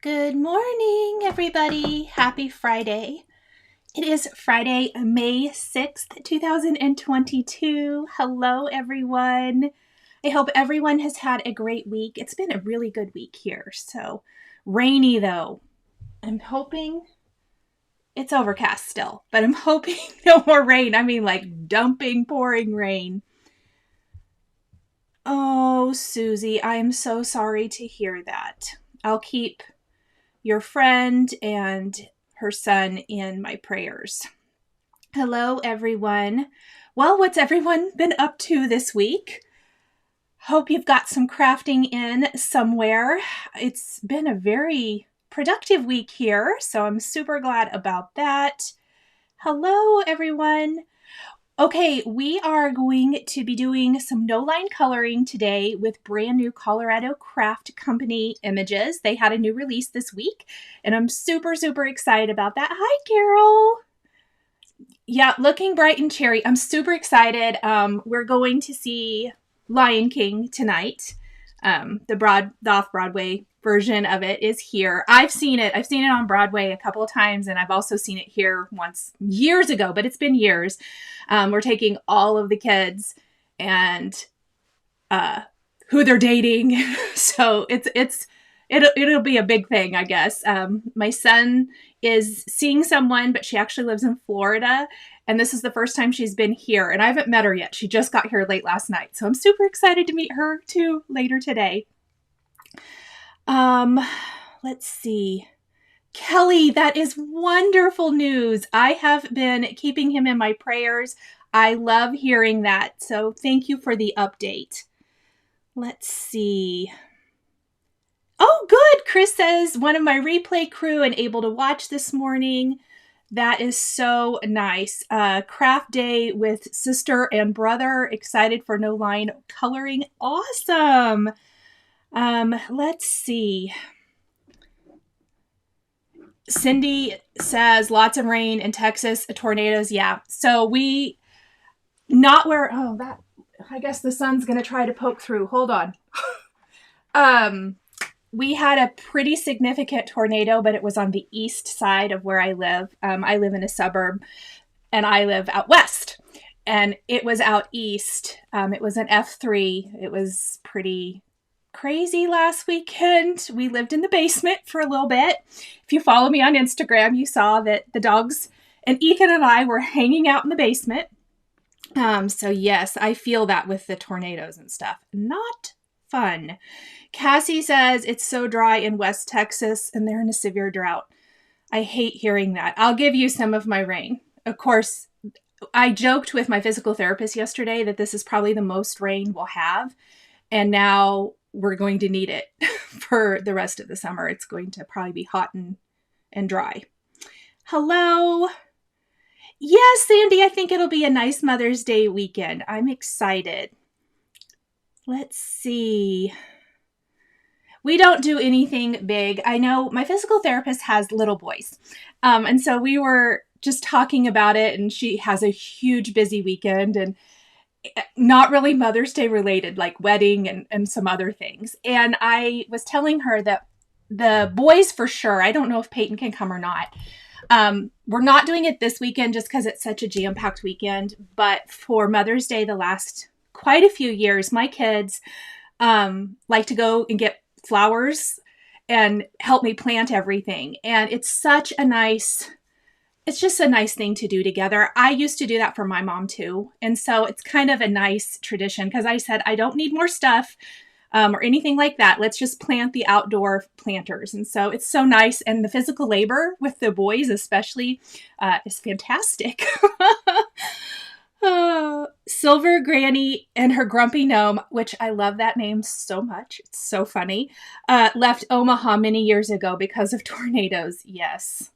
Good morning, everybody. Happy Friday. It is Friday, May 6th, 2022. Hello, everyone. I hope everyone has had a great week. It's been a really good week here. So rainy, though. I'm hoping it's overcast still, but I'm hoping no more rain. I mean, like dumping, pouring rain. Oh, Susie, I am so sorry to hear that. I'll keep your friend and her son in my prayers. Hello, everyone. Well, what's everyone been up to this week? Hope you've got some crafting in somewhere. It's been a very productive week here, so I'm super glad about that. Hello, everyone. Okay, we are going to be doing some no-line coloring today with brand new Colorado Craft Company images. They had a new release this week, and I'm super, super excited about that. Hi, Carol. Yeah, looking bright and cherry. I'm super excited. We're going to see Lion King tonight. The off-Broadway version of it is here. I've seen it on Broadway a couple of times, and I've also seen it here once years ago, but it's been years. We're taking all of the kids and who they're dating. So it'll be a big thing, I guess. My son is seeing someone, but she actually lives in Florida, and this is the first time she's been here, and I haven't met her yet. She just got here late last night, so I'm super excited to meet her too later today. Let's see. Kelly, that is wonderful news. I have been keeping him in my prayers. I love hearing that. So thank you for the update. Let's see. Oh, good. Kris says one of my replay crew and able to watch this morning. That is so nice. Craft day with sister and brother. Excited for no line coloring. Awesome. Let's see. Cindy says lots of rain in Texas, tornadoes. Yeah. So I guess the sun's going to try to poke through. Hold on. We had a pretty significant tornado, but it was on the east side of where I live. I live in a suburb and I live out west, and it was out east. It was an F3. It was pretty crazy last weekend. We lived in the basement for a little bit. If you follow me on Instagram, you saw that the dogs and Ethan and I were hanging out in the basement. So yes, I feel that with the tornadoes and stuff. Not fun. Cassie says it's so dry in West Texas and they're in a severe drought. I hate hearing that. I'll give you some of my rain. Of course, I joked with my physical therapist yesterday that this is probably the most rain we'll have. And now we're going to need it for the rest of the summer. It's going to probably be hot and dry. Hello. Yes, Sandy, I think it'll be a nice Mother's Day weekend. I'm excited. Let's see. We don't do anything big. I know my physical therapist has little boys. And so we were just talking about it, and she has a huge busy weekend and not really Mother's Day related, like wedding and some other things. And I was telling her that the boys for sure, I don't know if Peyton can come or not. We're not doing it this weekend just because it's such a jam-packed weekend. But for Mother's Day, the last quite a few years, my kids like to go and get flowers and help me plant everything. And it's just a nice thing to do together. I used to do that for my mom too. And so it's kind of a nice tradition because I said, I don't need more stuff or anything like that. Let's just plant the outdoor planters. And so it's so nice. And the physical labor with the boys especially is fantastic. Silver Granny and her grumpy gnome, which I love that name so much. It's so funny. Left Omaha many years ago because of tornadoes. Yes.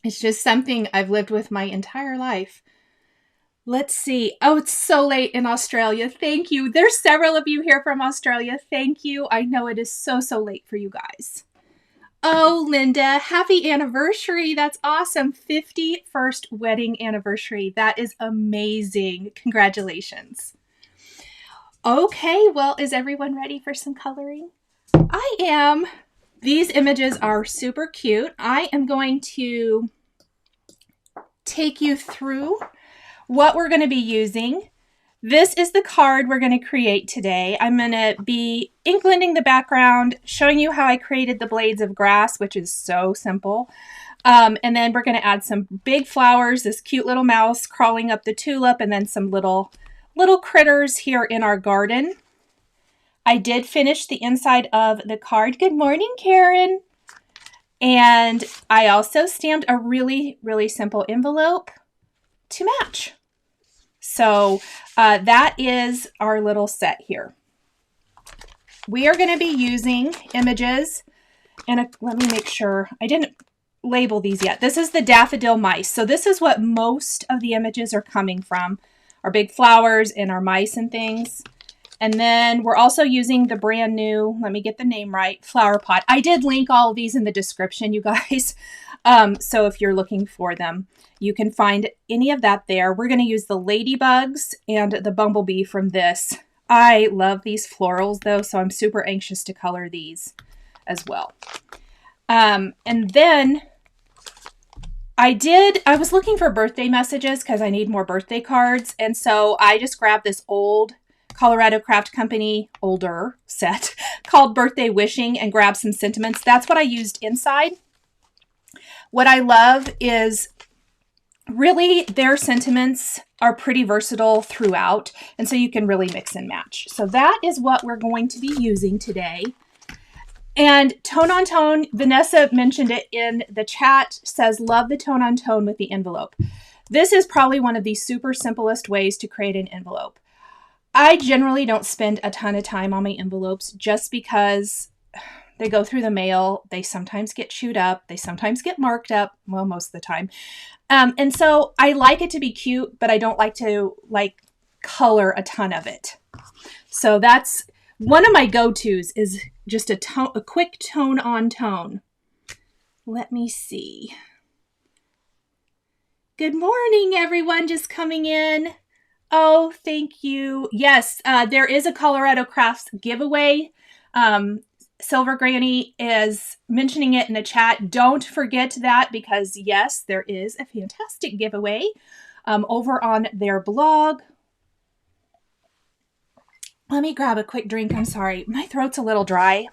It's just something I've lived with my entire life. Let's see. Oh, it's so late in Australia. Thank you. There's several of you here from Australia. Thank you. I know it is so, so late for you guys. Oh, Linda, happy anniversary. That's awesome. 51st wedding anniversary. That is amazing. Congratulations. Okay, well, is everyone ready for some coloring? I am. These images are super cute. I am going to take you through what we're going to be using. This is the card we're going to create today. I'm going to be ink blending the background, showing you how I created the blades of grass, which is so simple. And then we're going to add some big flowers, this cute little mouse crawling up the tulip, and then some little critters here in our garden. I did finish the inside of the card. Good morning, Karen. And I also stamped a really, really simple envelope to match. So that is our little set here. We are going to be using images, and let me make sure I didn't label these yet. This is the daffodil mice. So this is what most of the images are coming from, our big flowers and our mice and things. And then we're also using the brand new, let me get the name right, flower pot. I did link all of these in the description, you guys. So if you're looking for them, you can find any of that there. We're going to use the Ladybugs and the Bumblebee from this. I love these florals though, so I'm super anxious to color these as well. And then I was looking for birthday messages because I need more birthday cards. And so I just grabbed this old Colorado Craft Company older set called Birthday Wishing and grabbed some sentiments. That's what I used inside. What I love is really their sentiments are pretty versatile throughout, and so you can really mix and match. So that is what we're going to be using today. And tone on tone, Vanessa mentioned it in the chat, says love the tone on tone with the envelope. This is probably one of the super simplest ways to create an envelope. I generally don't spend a ton of time on my envelopes just because they go through the mail. They sometimes get chewed up. They sometimes get marked up. Well, most of the time. And so I like it to be cute, but I don't like to color a ton of it. So that's one of my go-tos is just a quick tone on tone. Let me see. Good morning, everyone just coming in. Oh, thank you. Yes, there is a Colorado Crafts giveaway. Silver Granny is mentioning it in the chat. Don't forget that because, yes, there is a fantastic giveaway over on their blog. Let me grab a quick drink. I'm sorry. My throat's a little dry.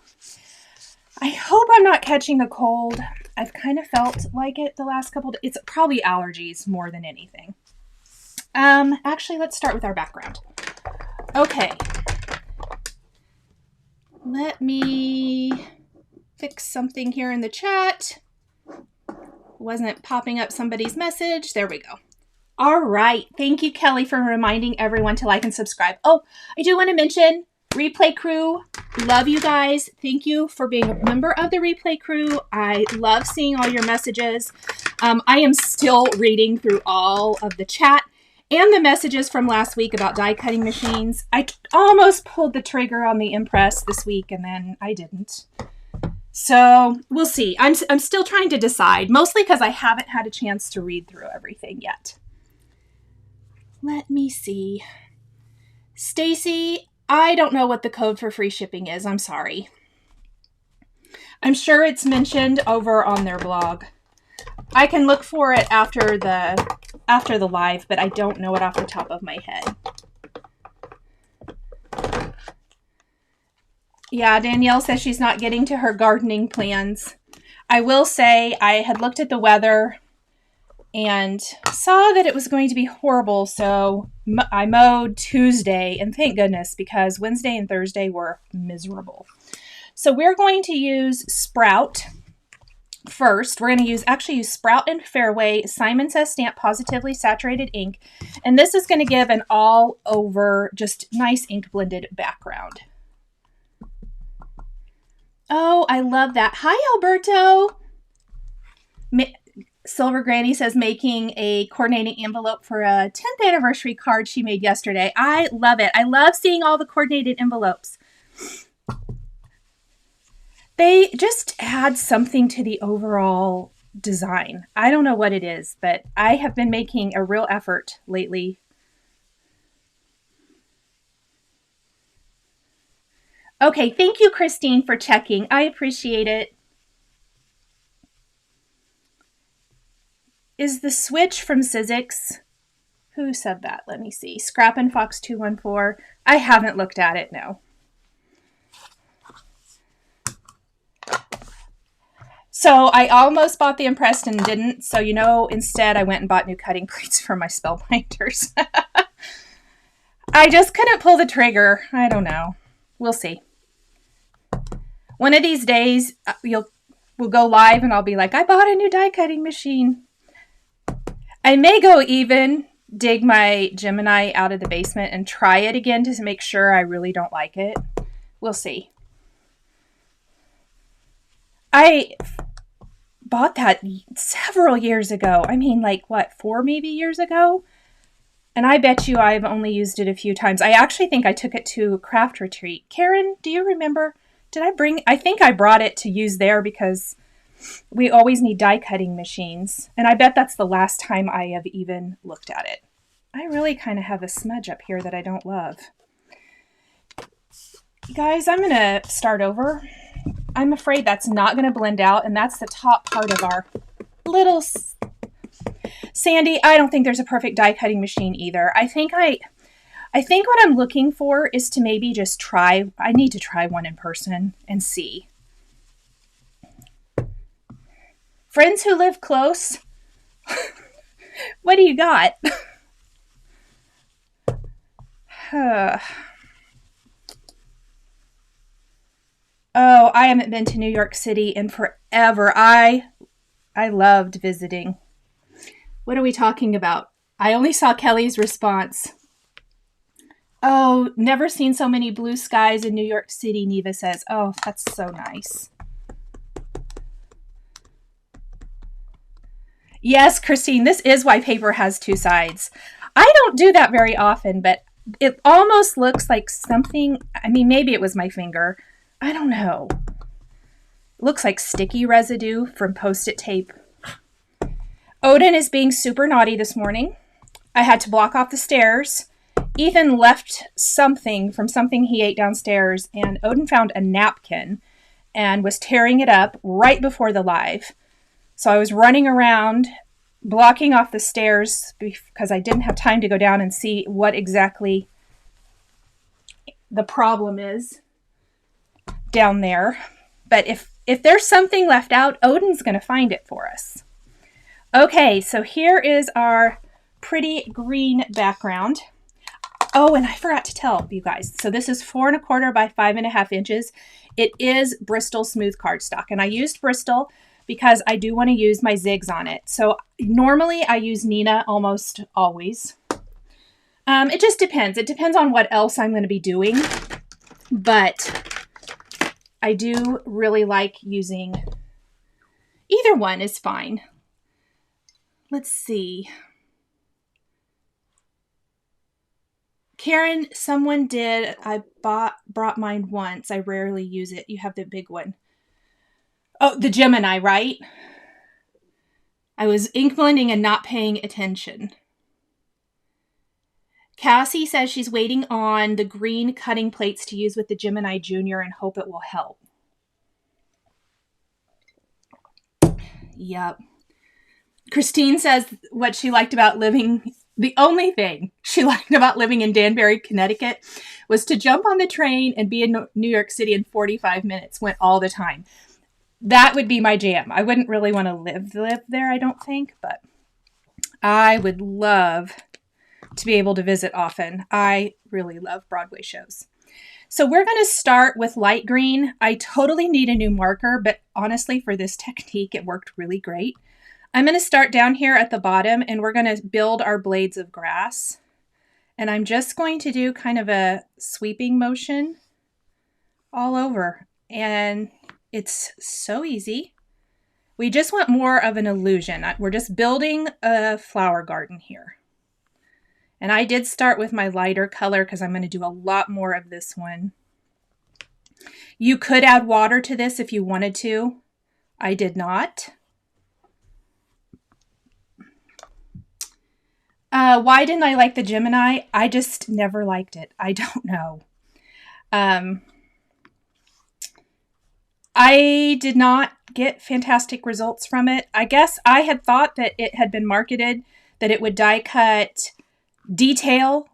I hope I'm not catching a cold. I've kind of felt like it the last couple of days. It's probably allergies more than anything. Actually, let's start with our background. Okay. Let me fix something here in the chat. Wasn't popping up somebody's message. There we go. All right. Thank you, Kelly, for reminding everyone to like and subscribe. Oh, I do want to mention Replay Crew. Love you guys. Thank you for being a member of the Replay Crew. I love seeing all your messages. I am still reading through all of the chat and the messages from last week about die cutting machines. I almost pulled the trigger on the Impress this week, and then I didn't. So we'll see. I'm still trying to decide, mostly because I haven't had a chance to read through everything yet. Let me see. Stacy, I don't know what the code for free shipping is. I'm sorry. I'm sure it's mentioned over on their blog. I can look for it after the live, but I don't know it off the top of my head. Yeah, Danielle says she's not getting to her gardening plans. I will say I had looked at the weather and saw that it was going to be horrible, so I mowed Tuesday, and thank goodness, because Wednesday and Thursday were miserable. So we're going to use Sprout first. We're going to actually use Sprout and Fairway Simon Says Stamp Positively Saturated ink, and this is going to give an all-over, just nice ink blended background. Oh, I love that. Hi, Alberto. Silver Granny says making a coordinating envelope for a 10th anniversary card she made yesterday. I love it. I love seeing all the coordinated envelopes. They just add something to the overall design. I don't know what it is, but I have been making a real effort lately. Okay, thank you, Christine, for checking. I appreciate it. is the switch from Sizzix. Who said that? Let me see. Scrap and Fox 214. I haven't looked at it, no. So I almost bought the impressed and didn't. So, instead I went and bought new cutting plates for my spellbinders. I just couldn't pull the trigger. I don't know. We'll see. One of these days, we'll go live and I'll be like, I bought a new die cutting machine. I may go even dig my Gemini out of the basement and try it again to make sure I really don't like it. We'll see. I bought that several years ago. I mean, 4 maybe years ago? And I bet you I've only used it a few times. I actually think I took it to a craft retreat. Karen, do you remember? I think I brought it to use there because we always need die cutting machines. And I bet that's the last time I have even looked at it. I really kind of have a smudge up here that I don't love. Guys, I'm going to start over. I'm afraid that's not going to blend out, and that's the top part of our little... Sandy, I don't think there's a perfect die cutting machine either. I think what I'm looking for is to maybe just try. I need to try one in person and see. Friends who live close, what do you got? Oh, I haven't been to New York City in forever. I loved visiting. What are we talking about? I only saw Kelly's response. Oh, never seen so many blue skies in New York City, Neva says. Oh, that's so nice. Yes, Christine, this is why paper has two sides. I don't do that very often, but it almost looks like something. I mean, maybe it was my finger. I don't know. It looks like sticky residue from Post-it tape. Odin is being super naughty this morning. I had to block off the stairs. Ethan left something from something he ate downstairs, and Odin found a napkin and was tearing it up right before the live. So I was running around, blocking off the stairs because I didn't have time to go down and see what exactly the problem is down there. But if there's something left out, Odin's going to find it for us. Okay, so here is our pretty green background. Oh, and I forgot to tell you guys. So this is 4 1/4 by 5.5 inches. It is Bristol smooth cardstock, and I used Bristol because I do want to use my zigs on it. So normally I use Nina almost always. It just depends. It depends on what else I'm going to be doing, but I do really like using either one is fine. Let's see. Karen, someone did. I brought mine once. I rarely use it. You have the big one. Oh, the Gemini, right? I was ink blending and not paying attention. Cassie says she's waiting on the green cutting plates to use with the Gemini Junior and hope it will help. Yep. Christine says what she liked about living, the only thing she liked about living in Danbury, Connecticut was to jump on the train and be in New York City in 45 minutes, went all the time. That would be my jam. I wouldn't really want to live there, I don't think, but I would love to be able to visit often. I really love Broadway shows. So we're going to start with light green. I totally need a new marker, but honestly, for this technique, it worked really great. I'm going to start down here at the bottom, and we're going to build our blades of grass. And I'm just going to do kind of a sweeping motion all over. And it's so easy. We just want more of an illusion. We're just building a flower garden here. And I did start with my lighter color because I'm going to do a lot more of this one. You could add water to this if you wanted to. I did not. Why didn't I like the Gemini? I just never liked it. I don't know. I did not get fantastic results from it. I guess I had thought that it had been marketed that it would die cut detail,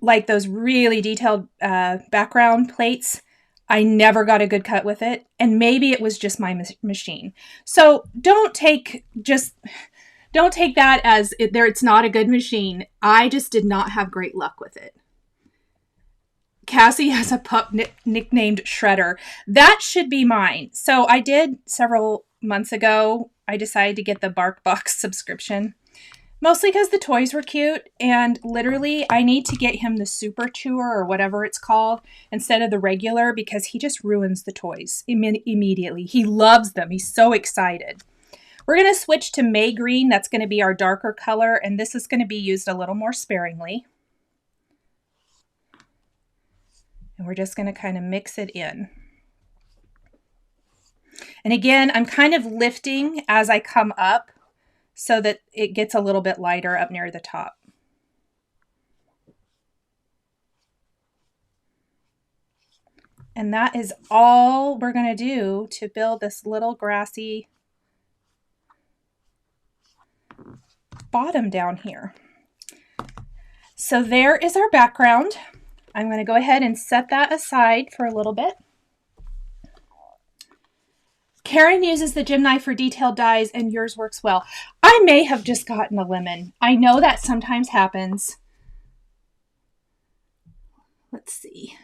like those really detailed background plates. I never got a good cut with it, and maybe it was just my machine. So don't take that as it's not a good machine. I just did not have great luck with it. Cassie has a pup nicknamed Shredder. That should be mine. So I did several months ago. I decided to get the BarkBox subscription. Mostly because the toys were cute, and literally I need to get him the Super Chewer or whatever it's called instead of the regular because he just ruins the toys immediately. He loves them. He's so excited. We're going to switch to May Green. That's going to be our darker color, and this is going to be used a little more sparingly. And we're just going to kind of mix it in. And again, I'm kind of lifting as I come up so that it gets a little bit lighter up near the top. And that is all we're going to do to build this little grassy bottom down here. So there is our background. I'm going to go ahead and set that aside for a little bit. Karen uses the gem knife for detailed dies and yours works well. I may have just gotten a lemon. I know that sometimes happens. Let's see.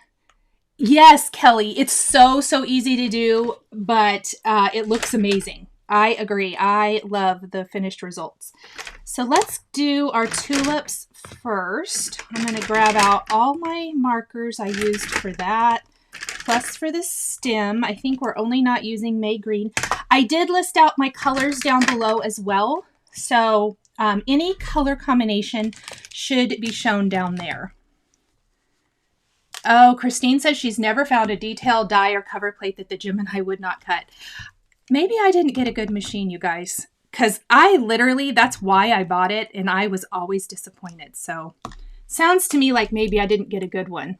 Yes, Kelly, it's so easy to do, but it looks amazing. I agree. I love the finished results. So let's do our tulips first. I'm going to grab out all my markers I used for that. Plus for the stem, I think we're only not using May Green. I did list out my colors down below as well. So any color combination should be shown down there. Oh, Christine says she's never found a detailed die or cover plate that the Gemini would not cut. Maybe I didn't get a good machine, you guys. Because that's why I bought it, and I was always disappointed. So sounds to me like maybe I didn't get a good one.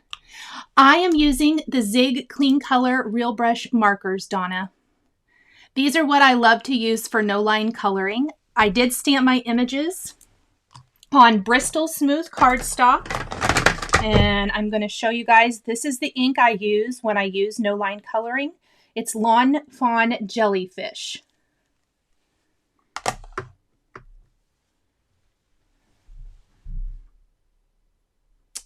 I am using the Zig Clean Color Real Brush markers, Donna. These are what I love to use for no-line coloring. I did stamp my images on Bristol Smooth cardstock. And I'm going to show you guys, this is the ink I use when I use no-line coloring. It's Lawn Fawn Jellyfish.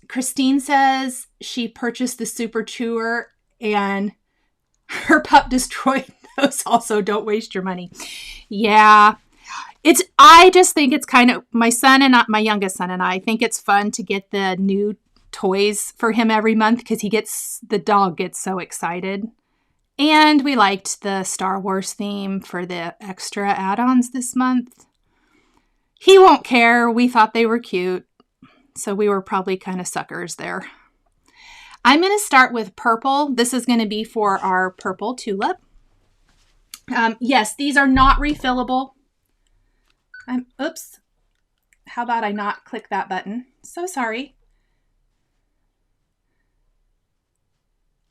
Christine says she purchased the Super Chewer and her pup destroyed those. Also, don't waste your money. Yeah. I just think it's kind of, my youngest son and I think it's fun to get the new toys for him every month because the dog gets so excited. And we liked the Star Wars theme for the extra add-ons this month. He won't care. We thought they were cute. So we were probably kind of suckers there. I'm going to start with purple. This is going to be for our purple tulip. Yes, these are not refillable. Oops. How about I not click that button? So sorry.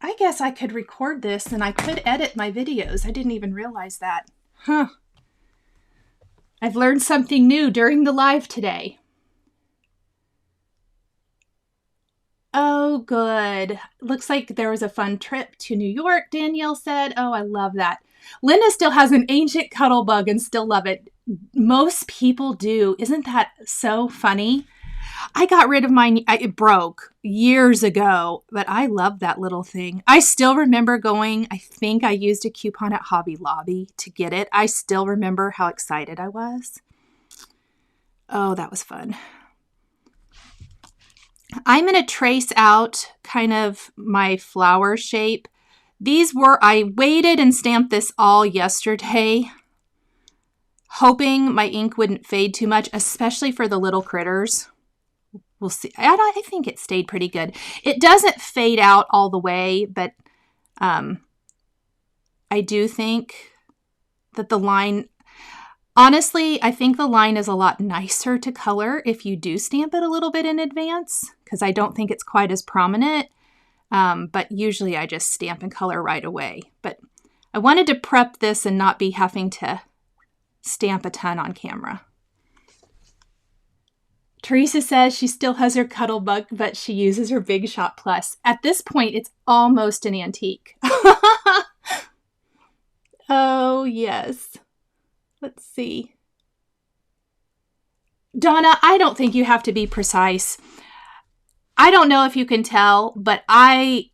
I guess I could record this and I could edit my videos. I didn't even realize that. Huh. I've learned something new during the live today. Oh, good. Looks like there was a fun trip to New York, Danielle said. Oh, I love that. Linda still has an ancient cuddle bug and still love it. Most people do. Isn't that so funny? I got rid of mine. It broke years ago, but I love that little thing. I still remember going, I think I used a coupon at Hobby Lobby to get it. I still remember how excited I was. Oh, that was fun. I'm going to trace out kind of my flower shape. I waited and stamped this all yesterday, hoping my ink wouldn't fade too much, especially for the little critters. We'll see. I think it stayed pretty good. It doesn't fade out all the way, but I do think that the line, honestly, I think the line is a lot nicer to color if you do stamp it a little bit in advance, because I don't think it's quite as prominent. But usually I just stamp and color right away. But I wanted to prep this and not be having to stamp a ton on camera. Teresa says she still has her Cuttlebug, but she uses her Big Shot Plus. At this point, it's almost an antique. Oh, yes. Let's see. Donna, I don't think you have to be precise. I don't know if you can tell, but I'm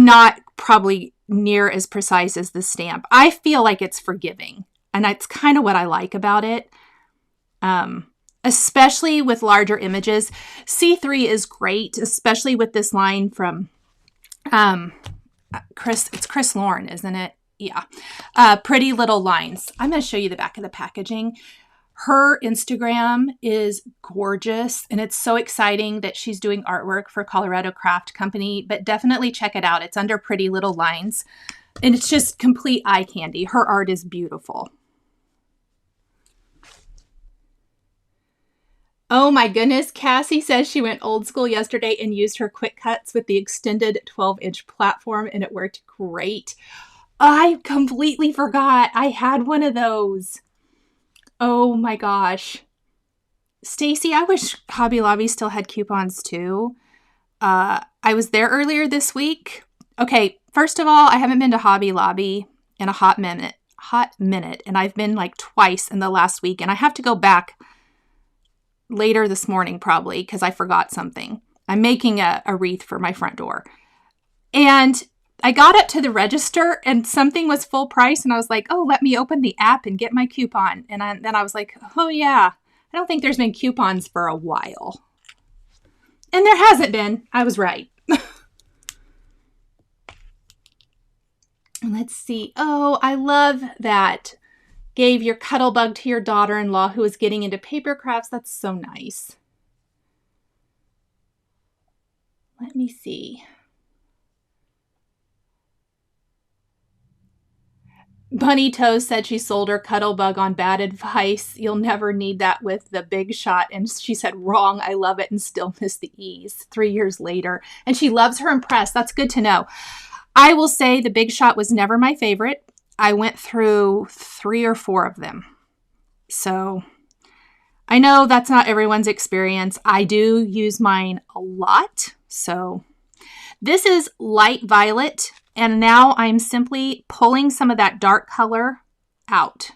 not probably near as precise as the stamp. I feel like it's forgiving, and that's kind of what I like about it. Especially with larger images. C3 is great, especially with this line from Kris. It's Kris Lorne, isn't it? Yeah. Pretty Little Lines. I'm going to show you the back of the packaging. Her Instagram is gorgeous, and it's so exciting that she's doing artwork for Colorado Craft Company, but definitely check it out. It's under Pretty Little Lines, and it's just complete eye candy. Her art is beautiful. Oh my goodness, Cassie says she went old school yesterday and used her quick cuts with the extended 12-inch platform, and it worked great. I completely forgot I had one of those. Oh my gosh. Stacy, I wish Hobby Lobby still had coupons too. I was there earlier this week. Okay, first of all, I haven't been to Hobby Lobby in a hot minute, and I've been like twice in the last week, and I have to go back later this morning probably because I forgot something. I'm making a wreath for my front door. And I got up to the register and something was full price, and I was like, oh, let me open the app and get my coupon. And then I was like, oh yeah, I don't think there's been coupons for a while. And there hasn't been. I was right. Let's see. Oh, I love that. Gave your Cuttlebug to your daughter-in-law who is getting into paper crafts. That's so nice. Let me see. Bunny Toe said she sold her Cuttlebug on bad advice. You'll never need that with the Big Shot. And she said, wrong. I love it and still miss the ease 3 years later. And she loves her Impress. That's good to know. I will say the Big Shot was never my favorite. I went through 3 or 4 of them. So I know that's not everyone's experience. I do use mine a lot. So this is light violet. And now I'm simply pulling some of that dark color out.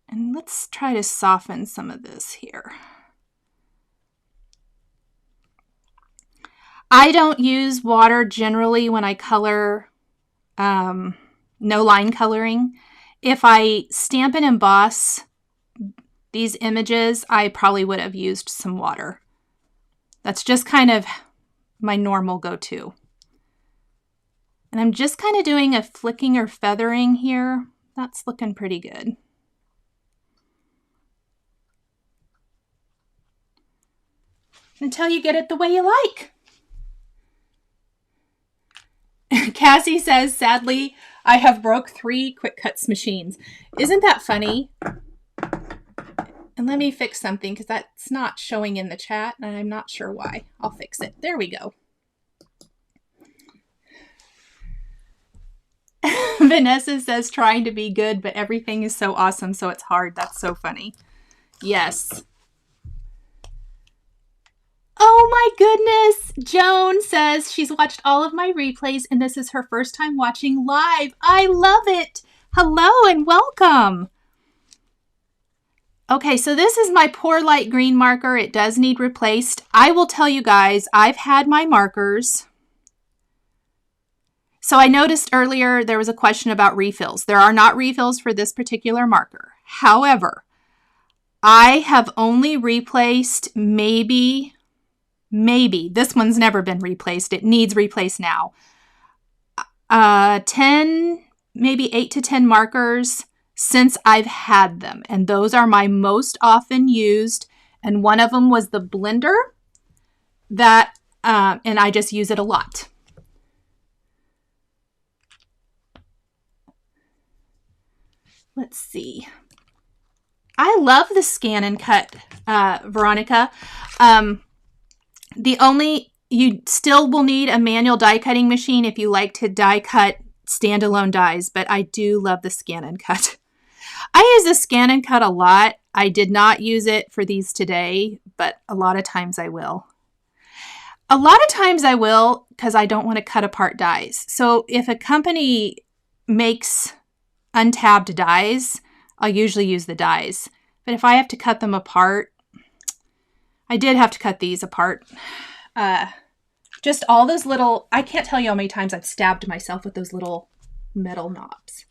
And let's try to soften some of this here. I don't use water generally when I color, no line coloring. If I stamp and emboss these images, I probably would have used some water. That's just kind of my normal go-to. And I'm just kind of doing a flicking or feathering here. That's looking pretty good. Until you get it the way you like. Cassie says, sadly, I have broke 3 Quick Cuts machines. Isn't that funny? And let me fix something because that's not showing in the chat and I'm not sure why. I'll fix it. There we go. Vanessa says trying to be good, but everything is so awesome, so it's hard. That's so funny. Yes. Oh my goodness. Joan says she's watched all of my replays and this is her first time watching live. I love it. Hello and welcome. Okay, so this is my poor light green marker. It does need replaced. I will tell you guys, I've had my markers. So I noticed earlier there was a question about refills. There are not refills for this particular marker. However, I have only replaced maybe, this one's never been replaced. It needs replaced now. 10, maybe 8 to 10 markers since I've had them. And those are my most often used. And one of them was the blender that, and I just use it a lot. Let's see. I love the scan and cut, Veronica. The only You still will need a manual die cutting machine if you like to die cut standalone dies, but I do love the Scan and Cut. I use the Scan and Cut a lot. I did not use it for these today, but a lot of times I will. A lot of times I will because I don't want to cut apart dies. So if a company makes untabbed dies, I'll usually use the dies. But if I have to cut them apart, I did have to cut these apart. Just all those little, I can't tell you how many times I've stabbed myself with those little metal knobs.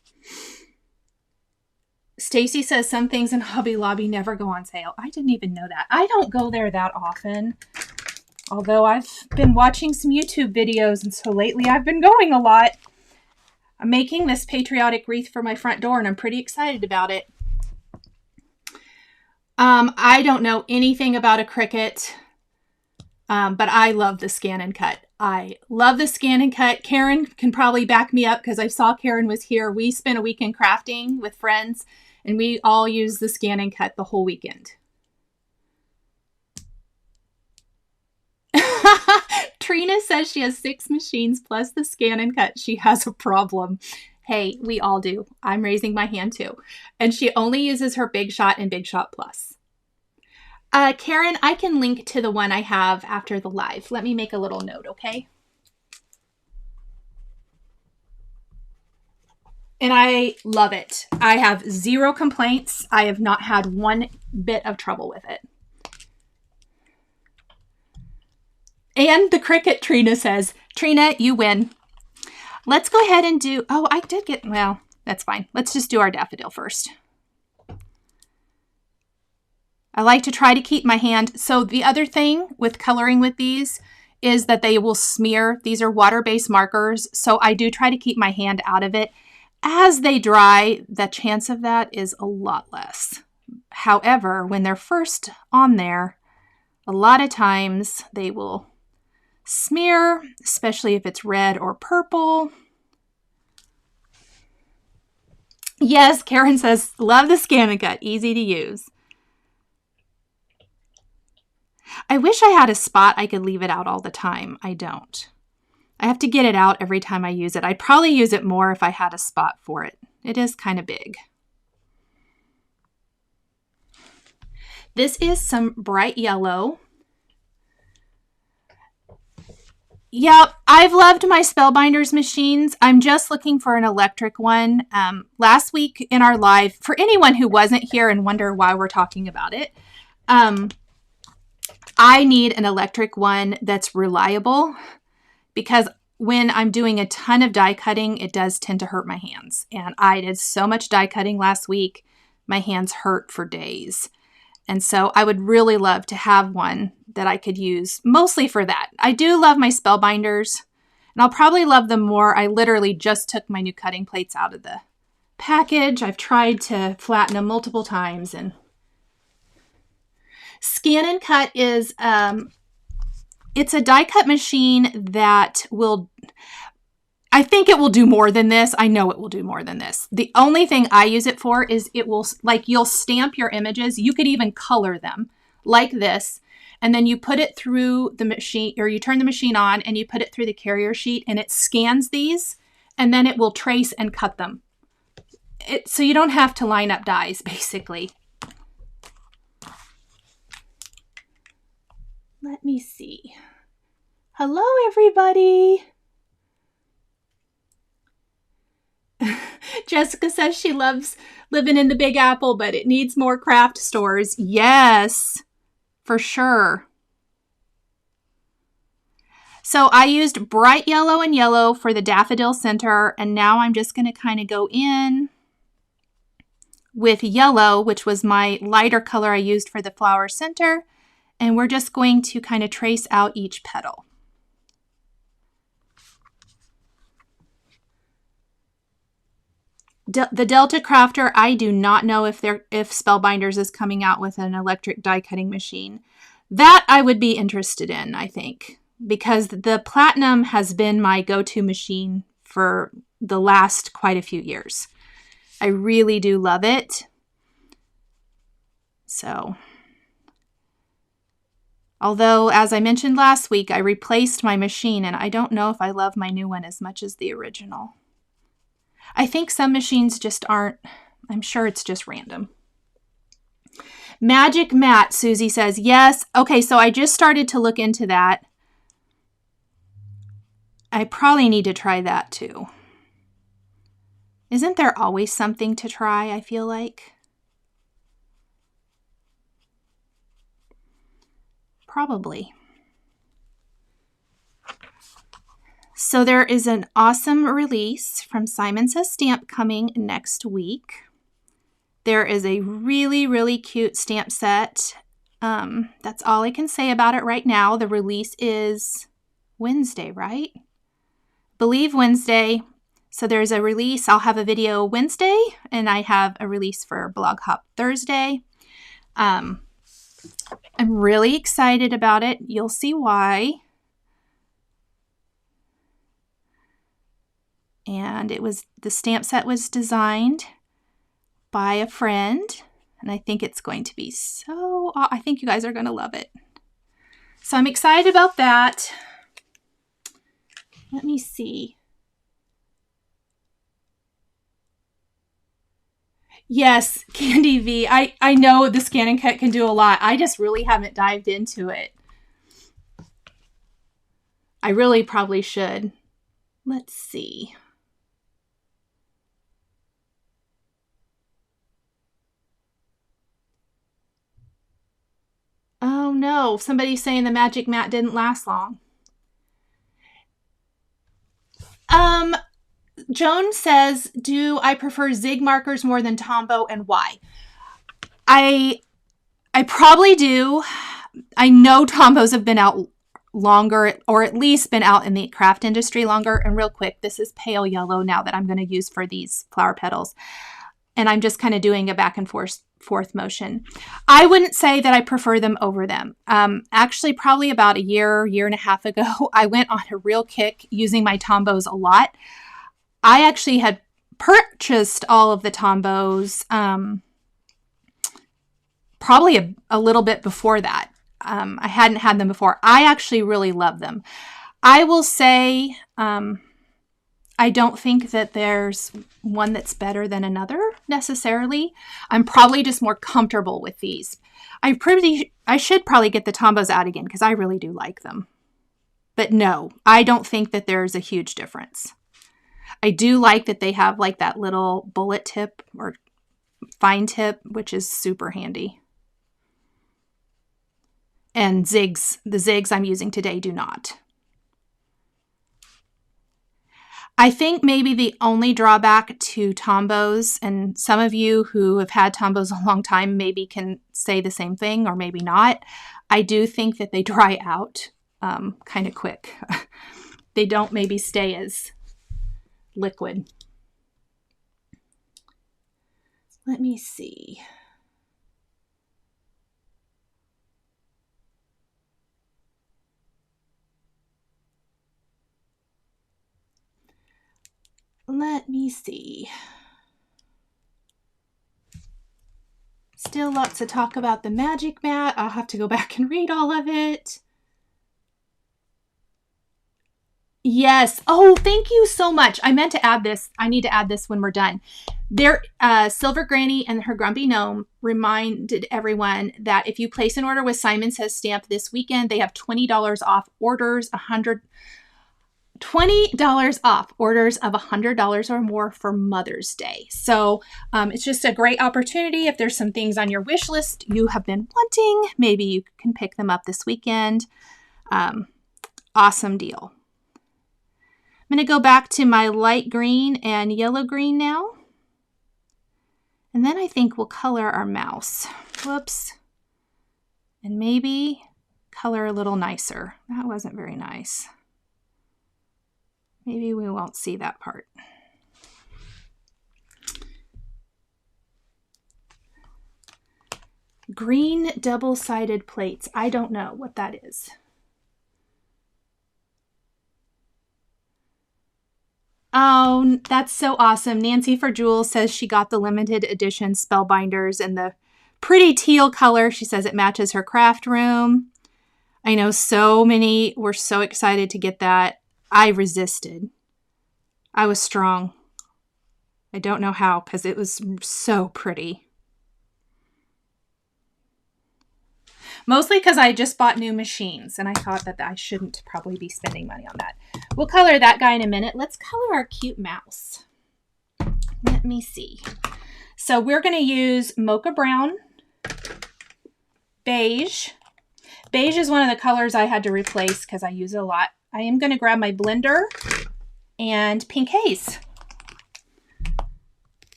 Stacy says some things in Hobby Lobby never go on sale. I didn't even know that. I don't go there that often. Although I've been watching some YouTube videos, and so lately I've been going a lot. I'm making this patriotic wreath for my front door, and I'm pretty excited about it. I don't know anything about a Cricut, but I love the Scan and Cut. I love the Scan and Cut. Karen can probably back me up because I saw Karen was here. We spent a weekend crafting with friends, and we all used the Scan and Cut the whole weekend. Trina says she has 6 machines plus the Scan and Cut. She has a problem. Hey, we all do. I'm raising my hand too. And she only uses her Big Shot and Big Shot Plus. Karen, I can link to the one I have after the live. Let me make a little note, okay? And I love it. I have 0 complaints. I have not had one bit of trouble with it. And the Cricut, Trina says, Trina, you win. Let's go ahead and do, oh, I did get, well, that's fine. Let's just do our daffodil first. I like to try to keep my hand. So the other thing with coloring with these is that they will smear. These are water-based markers. So I do try to keep my hand out of it. As they dry, the chance of that is a lot less. However, when they're first on there, a lot of times they will smear, especially if it's red or purple. Yes, Karen says, love the Scan and Cut, easy to use. I wish I had a spot I could leave it out all the time. I don't. I have to get it out every time I use it. I'd probably use it more if I had a spot for it. It is kind of big. This is some bright yellow. Yep, I've loved my Spellbinders machines. I'm just looking for an electric one. Last week in our live, for anyone who wasn't here and wonder why we're talking about it, I need an electric one that's reliable because when I'm doing a ton of die cutting, it does tend to hurt my hands. And I did so much die cutting last week, my hands hurt for days. And so I would really love to have one that I could use mostly for that. I do love my Spellbinders, and I'll probably love them more. I literally just took my new cutting plates out of the package. I've tried to flatten them multiple times. And Scan and Cut is, it's a die cut machine that will, I think it will do more than this. I know it will do more than this. The only thing I use it for is it will, like, you'll stamp your images. You could even color them like this. And then you put it through the machine, or you turn the machine on and you put it through the carrier sheet and it scans these and then it will trace and cut them. So you don't have to line up dies, basically. Let me see. Hello, everybody. Jessica says she loves living in the Big Apple, but it needs more craft stores. Yes, for sure. So I used bright yellow and yellow for the daffodil center, and now I'm just going to kind of go in with yellow, which was my lighter color I used for the flower center, and we're just going to kind of trace out each petal. The Delta Crafter, I do not know if Spellbinders is coming out with an electric die cutting machine. That I would be interested in, I think, because the Platinum has been my go-to machine for the last quite a few years. I really do love it. So Although, as I mentioned last week, I replaced my machine and I don't know if I love my new one as much as the original. I think some machines just aren't. I'm sure it's just random. Magic Matte, Susie says, yes. Okay, so I just started to look into that. I probably need to try that too. Isn't there always something to try, I feel like? Probably. So there is an awesome release from Simon Says Stamp coming next week. There is a really, really cute stamp set. That's all I can say about it right now. The release is Wednesday, right? I believe Wednesday. So there's a release. I'll have a video Wednesday, and I have a release for Blog Hop Thursday. I'm really excited about it. You'll see why. And the stamp set was designed by a friend, and I think it's going to be I think you guys are going to love it. So I'm excited about that. Let me see. Yes, Candy V. I know the Scan and Cut can do a lot. I just really haven't dived into it. I really probably should. Let's see. Oh no, somebody's saying the Magic Matte didn't last long. Joan says, do I prefer Zig markers more than Tombow, and why? I probably do. I know Tombows have been out longer, or at least been out in the craft industry longer. And real quick, this is pale yellow now that I'm going to use for these flower petals. And I'm just kind of doing a back and forth motion. I wouldn't say that I prefer them over them. Actually, probably about a year and a half ago, I went on a real kick using my Tombows a lot. I actually had purchased all of the Tombows probably a little bit before that. I hadn't had them before. I actually really love them. I will say I don't think that there's one that's better than another necessarily. I'm probably just more comfortable with these. I should probably get the Tombows out again because I really do like them. But no, I don't think that there's a huge difference. I do like that they have like that little bullet tip or fine tip, which is super handy. And the zigs I'm using today do not. I think maybe the only drawback to Tombows, and some of you who have had Tombows a long time maybe can say the same thing or maybe not. I do think that they dry out kind of quick. They don't maybe stay as liquid. Let me see. Let me see. Still lots to talk about the Magic Matte. I'll have to go back and read all of it. Yes. Oh, thank you so much. I meant to add this. I need to add this when we're done. Silver Granny and her Grumpy Gnome reminded everyone that if you place an order with Simon Says Stamp this weekend, they have $20 off orders, $20 off orders of $100 or more for Mother's Day. So it's just a great opportunity. If there's some things on your wish list you have been wanting, maybe you can pick them up this weekend. Awesome deal. I'm going to go back to my light green and yellow green now. And then I think we'll color our mouse. Whoops. And maybe color a little nicer. That wasn't very nice. Maybe we won't see that part. Green double-sided plates. I don't know what that is. Oh, that's so awesome. Nancy for Jewels says she got the limited edition Spellbinders in the pretty teal color. She says it matches her craft room. I know so many were so excited to get that. I resisted. I was strong. I don't know how, because it was so pretty. Mostly because I just bought new machines, and I thought that I shouldn't probably be spending money on that. We'll color that guy in a minute. Let's color our cute mouse. Let me see. So we're going to use mocha brown, beige. Beige is one of the colors I had to replace because I use it a lot. I am going to grab my blender and pink haze.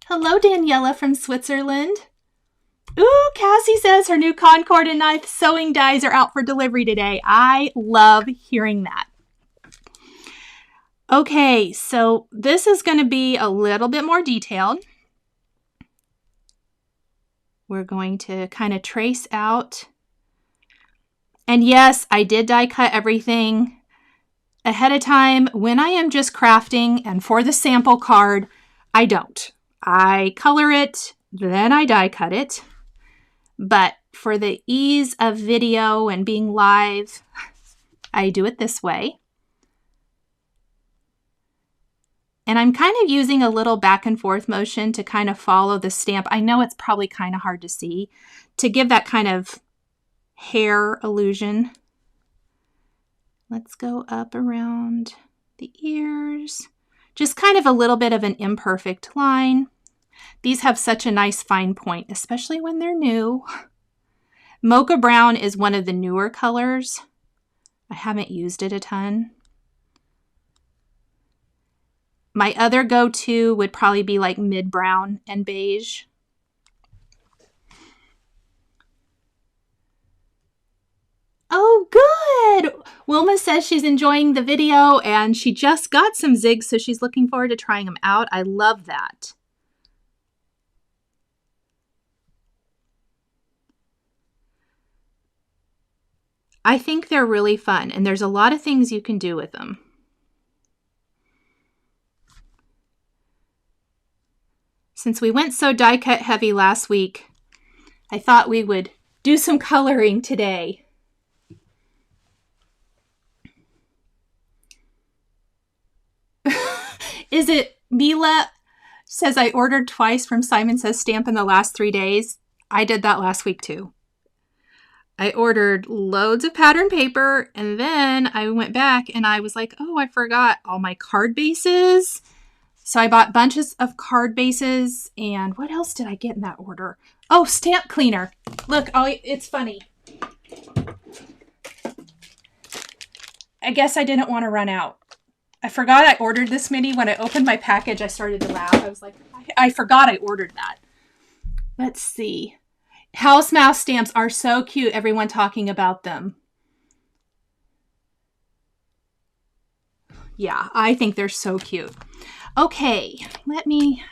Hello, Daniela from Switzerland. Ooh, Cassie says her new Concord and Knife sewing dies are out for delivery today. I love hearing that. Okay, so this is going to be a little bit more detailed. We're going to kind of trace out. And yes, I did die cut everything ahead of time. When I am just crafting and for the sample card, I don't. I color it, then I die cut it. But for the ease of video and being live, I do it this way. And I'm kind of using a little back and forth motion to kind of follow the stamp. I know it's probably kind of hard to see, to give that kind of hair illusion. Let's go up around the ears. Just kind of a little bit of an imperfect line. These have such a nice fine point, especially when they're new. Mocha brown is one of the newer colors. I haven't used it a ton. My other go-to would probably be like mid-brown and beige. Oh, good! Wilma says she's enjoying the video and she just got some zigs, so she's looking forward to trying them out. I love that. I think they're really fun, and there's a lot of things you can do with them. Since we went so die cut heavy last week, I thought we would do some coloring today. Is it Mila says I ordered twice from Simon Says Stamp in the last 3 days? I did that last week too. I ordered loads of pattern paper, and then I went back and I was like, oh, I forgot all my card bases. So I bought bunches of card bases, and what else did I get in that order? Oh, stamp cleaner. Look, it's funny. I guess I didn't want to run out. I forgot I ordered this many. When I opened my package, I started to laugh. I was like, I forgot I ordered that. Let's see. House mouse stamps are so cute. Everyone talking about them. Yeah, I think they're so cute. Okay, let me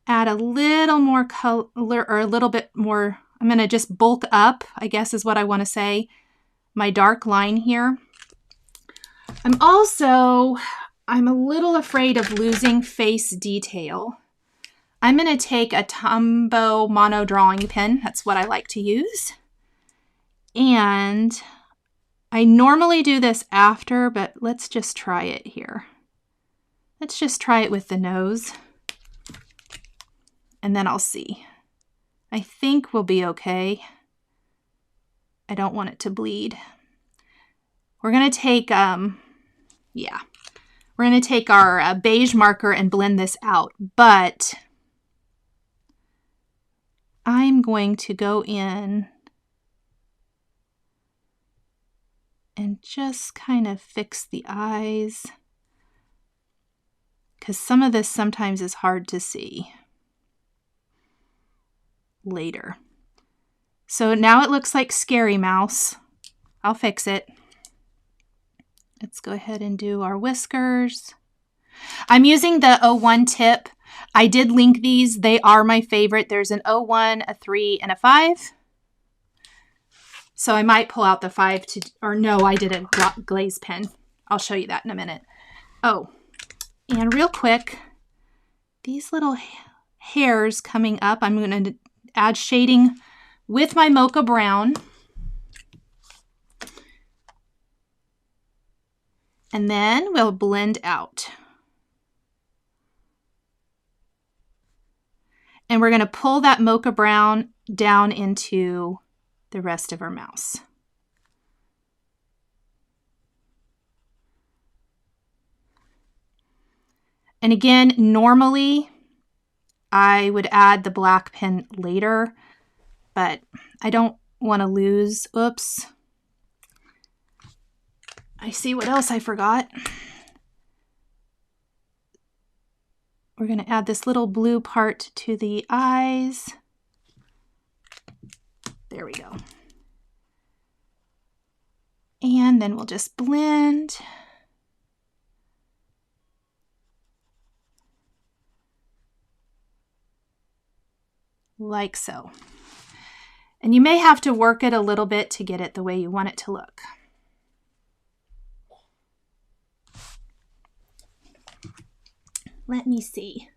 add a little more color, or a little bit more. I'm going to just bulk up, I guess is what I want to say, my dark line here. I'm a little afraid of losing face detail. I'm going to take a Tombow mono drawing pen. That's what I like to use. And I normally do this after, but let's just try it here. Let's just try it with the nose. And then I'll see. I think we'll be okay. I don't want it to bleed. We're going to take, we're going to take our beige marker and blend this out. But I'm going to go in and just kind of fix the eyes, because some of this sometimes is hard to see later. So now it looks like Scary Mouse. I'll fix it. Let's go ahead and do our whiskers. I'm using the 01 tip. I did link these. They are my favorite. There's an 01, a 3, and a 5. So I might pull out the 5 to, or no, I did a glaze pen. I'll show you that in a minute. Oh, and real quick, these little hairs coming up, I'm going to add shading with my mocha brown. And then we'll blend out. And we're going to pull that mocha brown down into the rest of our mouse. And again, normally I would add the black pen later, but I don't want to lose. Oops. I see what else I forgot. We're going to add this little blue part to the eyes. There we go. And then we'll just blend. Like so. And you may have to work it a little bit to get it the way you want it to look. Let me see.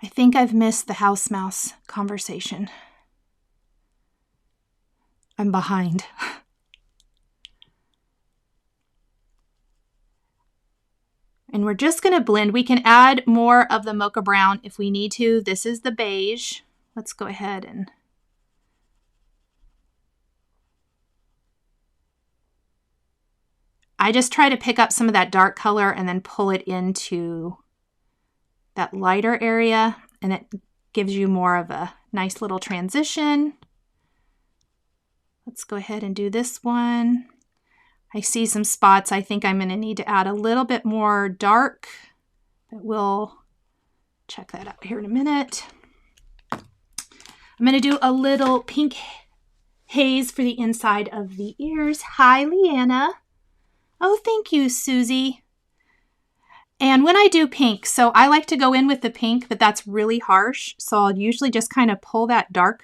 I think I've missed the house mouse conversation. I'm behind. And we're just going to blend. We can add more of the mocha brown if we need to. This is the beige. Let's go ahead and I just try to pick up some of that dark color and then pull it into that lighter area, and it gives you more of a nice little transition. Let's go ahead and do this one. I see some spots. I think I'm going to need to add a little bit more dark, but we'll check that out here in a minute. I'm going to do a little pink haze for the inside of the ears. Hi, Leanna. Oh, thank you, Susie. And when I do pink, so I like to go in with the pink, but that's really harsh. So I'll usually just kind of pull that dark,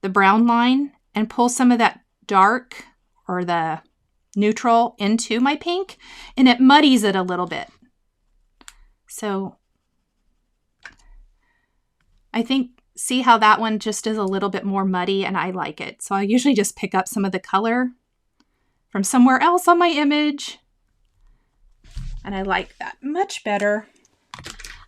the brown line, and pull some of that dark or the neutral into my pink, and it muddies it a little bit. So I think, see how that one just is a little bit more muddy, and I like it. So I usually just pick up some of the color from somewhere else on my image. And I like that much better.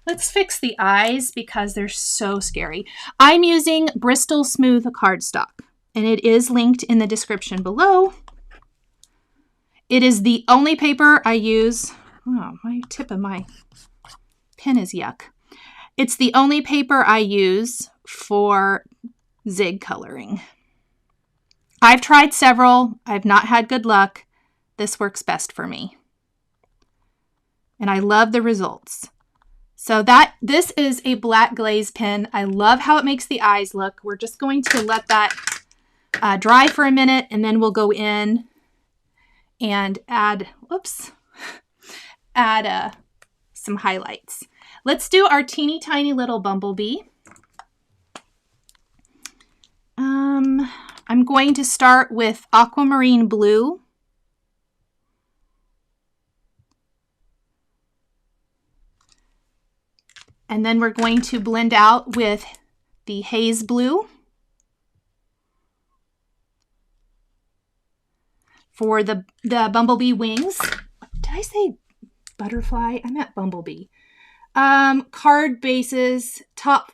Let's fix the eyes because they're so scary. I'm using Bristol Smooth cardstock, and it is linked in the description below. It is the only paper I use. Oh, my tip of my pen is yuck. It's the only paper I use for zig coloring. I've tried several. I've not had good luck. This works best for me. And I love the results. So this is a black glaze pen. I love how it makes the eyes look. We're just going to let that dry for a minute, and then we'll go in and add, some highlights. Let's do our teeny tiny little Bumblebee. I'm going to start with aquamarine blue. And then we're going to blend out with the haze blue. For the Bumblebee wings. Did I say butterfly? I meant Bumblebee. Card bases, top.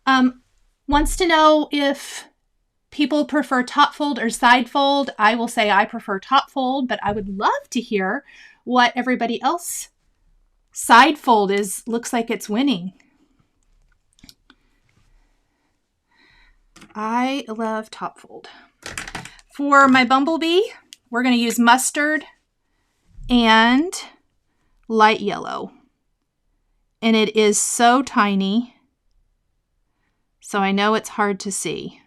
Wants to know if people prefer top fold or side fold. I will say I prefer top fold, but I would love to hear what everybody else. Side fold looks like it's winning. I love top fold. For my Bumblebee, we're going to use mustard and light yellow. And it is so tiny, so I know it's hard to see.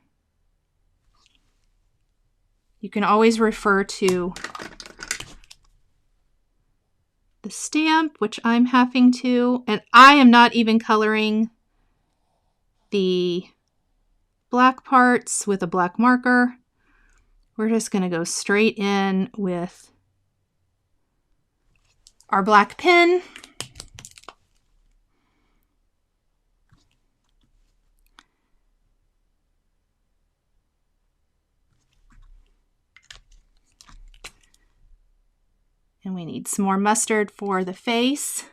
You can always refer to the stamp, which I'm having to, and I am not even coloring the black parts with a black marker. We're just going to go straight in with our black pen. We need some more mustard for the face.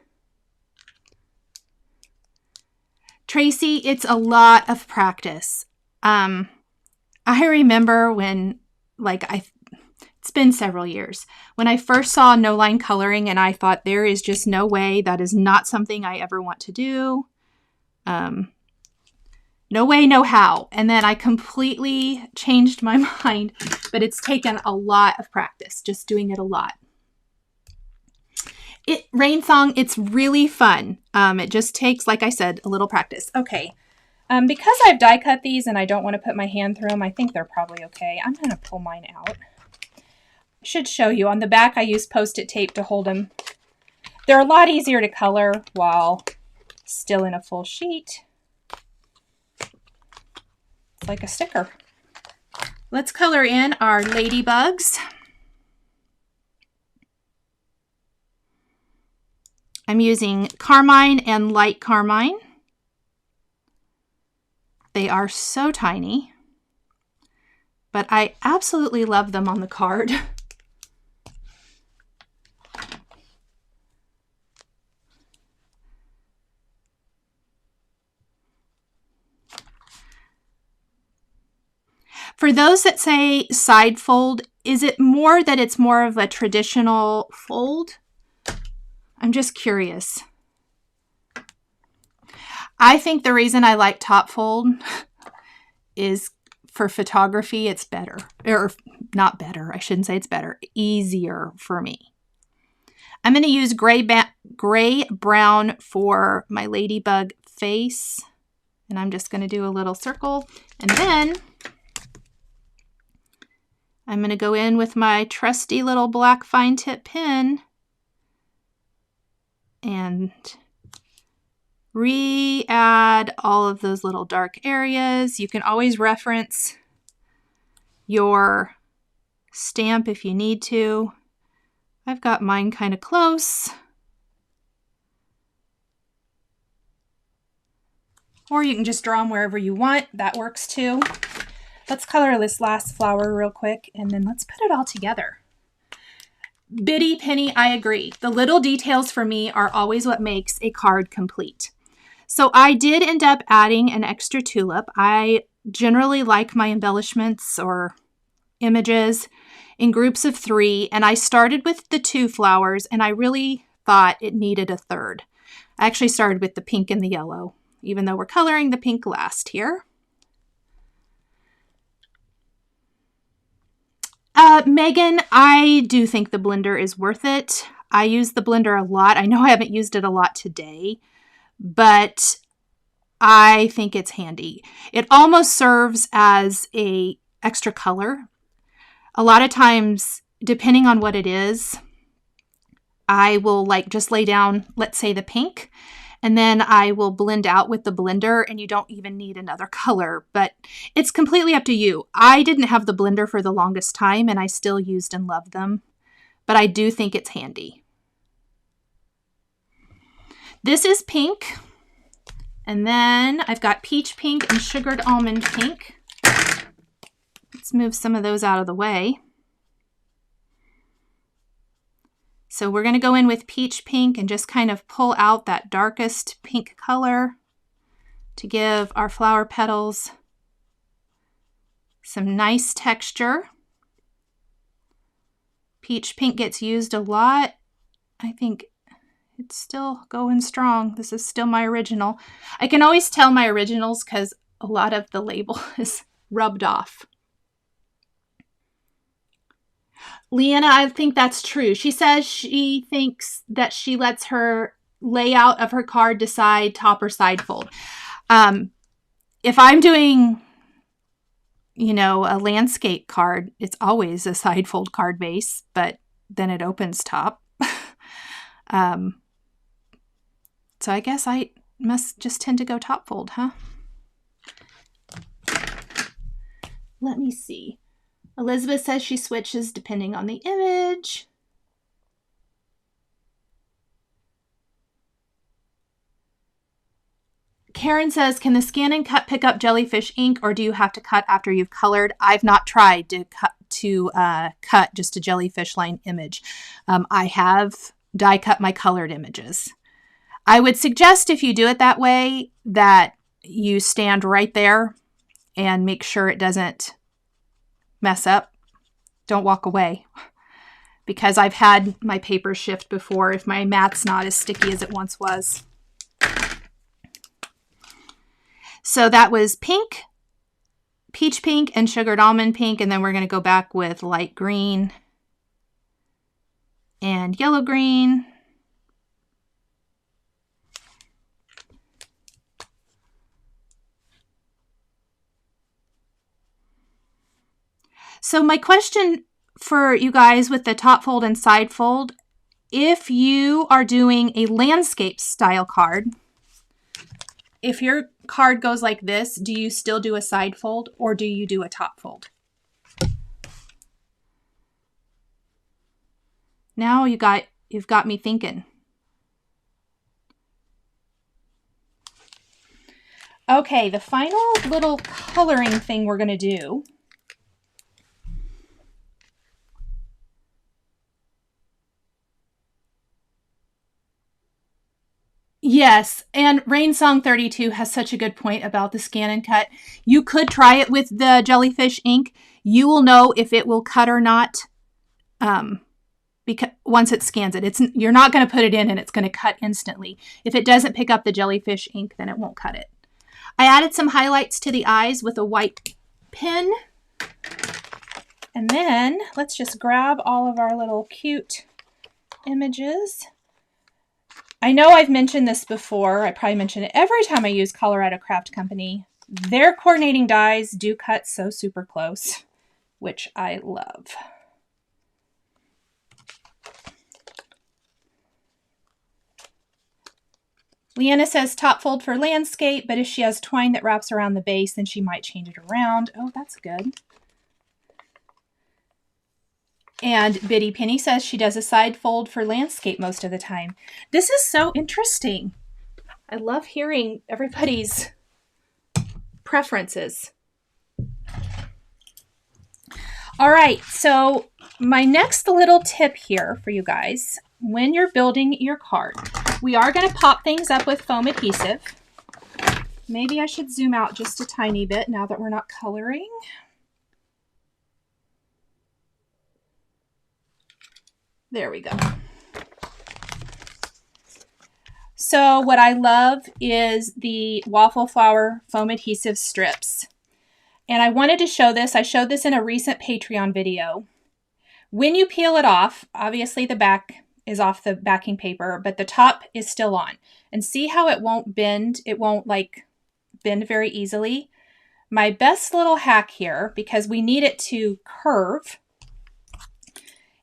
Tracy, it's a lot of practice. I remember when, it's been several years, when I first saw no line coloring and I thought there is just no way, that is not something I ever want to do. No way, no how. And then I completely changed my mind, but it's taken a lot of practice, just doing it a lot. Rain Song, it's really fun. It just takes, like I said, a little practice. Okay. Because I've die cut these and I don't want to put my hand through them, I think they're probably okay. I'm going to pull mine out. I should show you. On the back, I use Post-it tape to hold them. They're a lot easier to color while still in a full sheet. It's like a sticker. Let's color in our Ladybugs. I'm using Carmine and Light Carmine. They are so tiny, but I absolutely love them on the card. For those that say side fold, is it more that it's more of a traditional fold? I'm just curious. I think the reason I like top fold is for photography, it's better. Or not better, I shouldn't say it's better. Easier for me. I'm going to use gray-brown for my ladybug face. And I'm just going to do a little circle. And then I'm going to go in with my trusty little black fine tip pen and re-add all of those little dark areas. You can always reference your stamp if you need to. I've got mine kind of close. Or you can just draw them wherever you want. That works too. Let's color this last flower real quick and then let's put it all together. Biddy Penny, I agree. The little details for me are always what makes a card complete. So I did end up adding an extra tulip. I generally like my embellishments or images in groups of 3, and I started with the 2 flowers, and I really thought it needed a third. I actually started with the pink and the yellow, even though we're coloring the pink last here. Megan, I do think the blender is worth it. I use the blender a lot. I know I haven't used it a lot today, but I think it's handy. It almost serves as a extra color. A lot of times, depending on what it is, I will just lay down, let's say the pink, and then I will blend out with the blender, and you don't even need another color, but it's completely up to you. I didn't have the blender for the longest time, and I still used and loved them, but I do think it's handy. This is pink, and then I've got peach pink and sugared almond pink. Let's move some of those out of the way. So we're going to go in with peach pink and just kind of pull out that darkest pink color to give our flower petals some nice texture. Peach pink gets used a lot. I think it's still going strong. This is still my original. I can always tell my originals because a lot of the label is rubbed off. Leanna, I think that's true. She says she thinks that she lets her layout of her card decide top or side fold. If I'm doing, a landscape card, it's always a side fold card base, but then it opens top. So I guess I must just tend to go top fold, huh? Let me see. Elizabeth says she switches depending on the image. Karen says, can the scan and cut pick up jellyfish ink, or do you have to cut after you've colored? I've not tried to cut just a jellyfish line image. I have die cut my colored images. I would suggest if you do it that way that you stand right there and make sure it doesn't mess up. Don't walk away, because I've had my paper shift before if my mat's not as sticky as it once was. So that was pink, peach pink, and sugared almond pink, and then we're going to go back with light green and yellow green. So my question for you guys with the top fold and side fold, if you are doing a landscape style card, if your card goes like this, do you still do a side fold or do you do a top fold? Now you've got me thinking. Okay, the final little coloring thing we're going to do . Yes, and Rainsong32 has such a good point about the scan and cut. You could try it with the jellyfish ink. You will know if it will cut or not because once it scans it. You're not going to put it in and it's going to cut instantly. If it doesn't pick up the jellyfish ink, then it won't cut it. I added some highlights to the eyes with a white pen. And then let's just grab all of our little cute images. I know I've mentioned this before. I probably mention it every time I use Colorado Craft Company. Their coordinating dies do cut so super close, which I love. Leanna says top fold for landscape, but if she has twine that wraps around the base, then she might change it around. Oh, that's good. And Biddy Penny says she does a side fold for landscape most of the time. This is so interesting. I love hearing everybody's preferences. All right, so my next little tip here for you guys, when you're building your card, we are going to pop things up with foam adhesive. Maybe I should zoom out just a tiny bit now that we're not coloring. There we go. So what I love is the waffle flower foam adhesive strips. And I wanted to show this. I showed this in a recent Patreon video. When you peel it off, obviously the back is off the backing paper, but the top is still on. And see how it won't bend? It won't like bend very easily. My best little hack here, because we need it to curve,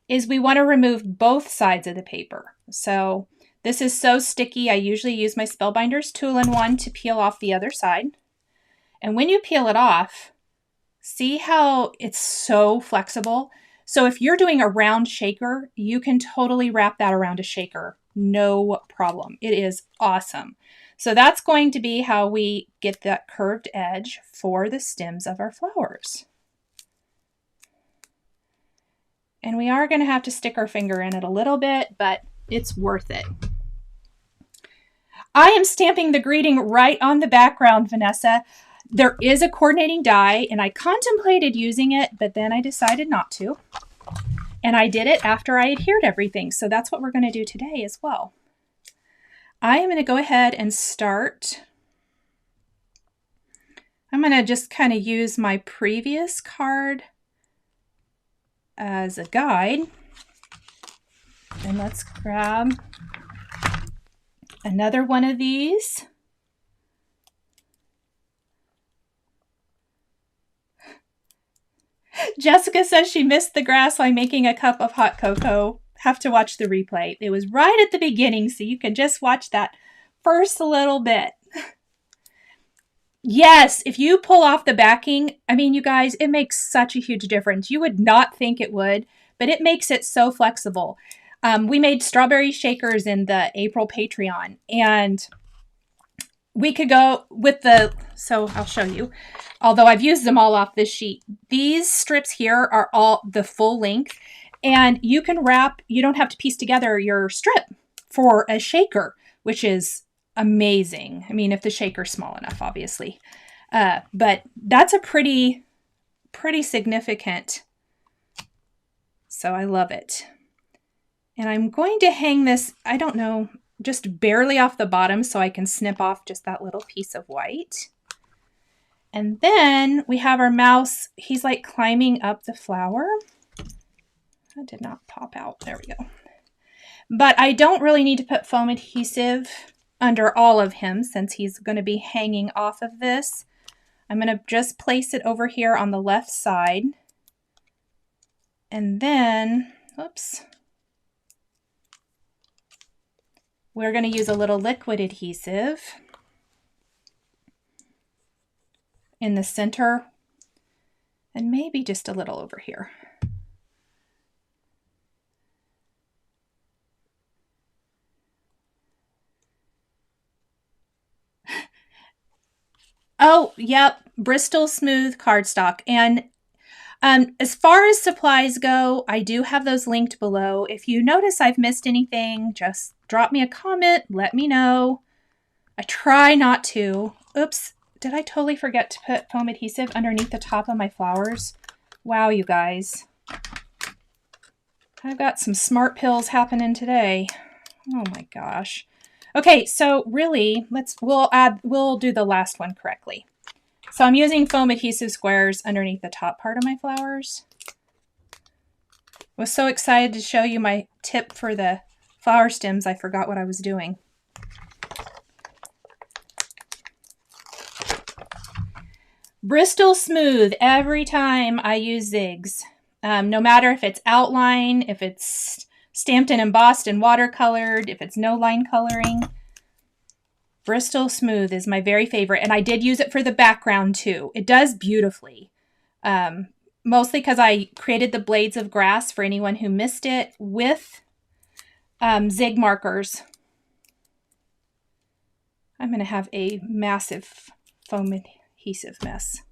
is we want to remove both sides of the paper. So this is so sticky, I usually use my Spellbinders Tool-in-One to peel off the other side. And when you peel it off, see how it's so flexible? So if you're doing a round shaker, you can totally wrap that around a shaker. No problem. It is awesome. So that's going to be how we get that curved edge for the stems of our flowers. And we are going to have to stick our finger in it a little bit, but it's worth it. I am stamping the greeting right on the background, Vanessa. There is a coordinating die, and I contemplated using it, but then I decided not to. And I did it after I adhered everything, so that's what we're going to do today as well. I am going to go ahead and start. I'm going to just kind of use my previous card as a guide. And let's grab another one of these. Jessica says she missed the grass while making a cup of hot cocoa. Have to watch the replay. It was right at the beginning, so you can just watch that first little bit. Yes, if you pull off the backing, I mean, you guys, it makes such a huge difference. You would not think it would, but it makes it so flexible. We made strawberry shakers in the April Patreon, and we could go with the, so I'll show you. Although I've used them all off this sheet. These strips here are all the full length, and you can wrap, you don't have to piece together your strip for a shaker, which is amazing. I mean, if the shaker's small enough, obviously. But that's a pretty significant. So I love it. And I'm going to hang this, I don't know, just barely off the bottom so I can snip off just that little piece of white. And then we have our mouse. He's like climbing up the flower. That did not pop out. There we go. But I don't really need to put foam adhesive under all of him since he's going to be hanging off of this. I'm going to just place it over here on the left side. And then, oops. We're going to use a little liquid adhesive in the center and maybe just a little over here. Oh, yep, Bristol Smooth cardstock. And as far as supplies go, I do have those linked below. If you notice I've missed anything, just drop me a comment, let me know. I try not to. Oops, did I totally forget to put foam adhesive underneath the top of my flowers? Wow, you guys. I've got some smart pills happening today. Oh my gosh. Okay, so really, we'll do the last one correctly. So I'm using foam adhesive squares underneath the top part of my flowers. Was so excited to show you my tip for the flower stems, I forgot what I was doing. Bristol Smooth every time I use zigs. No matter if it's outline, if it's stamped and embossed and watercolored, if it's no line coloring. Bristol Smooth is my very favorite, and I did use it for the background too. It does beautifully. Mostly because I created the blades of grass for anyone who missed it with zig markers. I'm going to have a massive foam adhesive mess.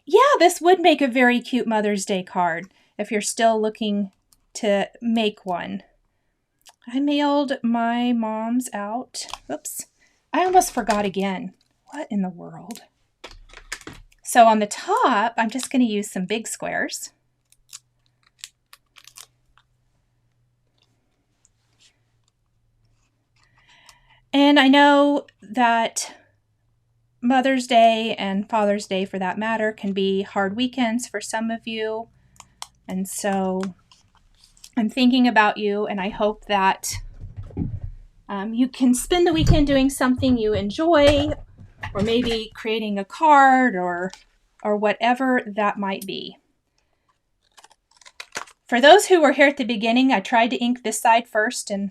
Yeah, this would make a very cute Mother's Day card if you're still looking to make one. I mailed my mom's out. Oops. I almost forgot again. What in the world? So on the top, I'm just going to use some big squares. And I know that Mother's Day and Father's Day, for that matter, can be hard weekends for some of you. And so I'm thinking about you, and I hope that you can spend the weekend doing something you enjoy, or maybe creating a card or whatever that might be. For those who were here at the beginning, I tried to ink this side first, and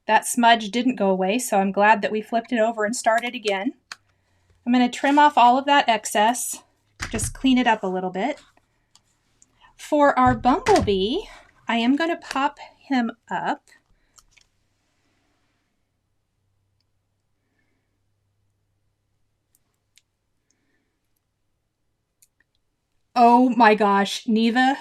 that smudge didn't go away, so I'm glad that we flipped it over and started again. I'm going to trim off all of that excess, just clean it up a little bit. For our Bumblebee, I am going to pop him up. Oh my gosh, Neva.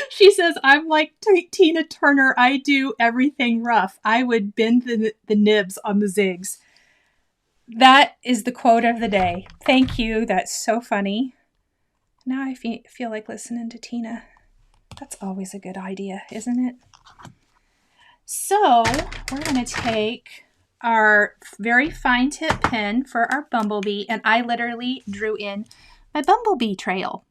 She says, I'm like Tina Turner. I do everything rough. I would bend the nibs on the zigs. That is the quote of the day. Thank you. That's so funny. Now I feel like listening to Tina. That's always a good idea, isn't it? So we're going to take our very fine tip pen for our Bumblebee, and I literally drew in my Bumblebee trail.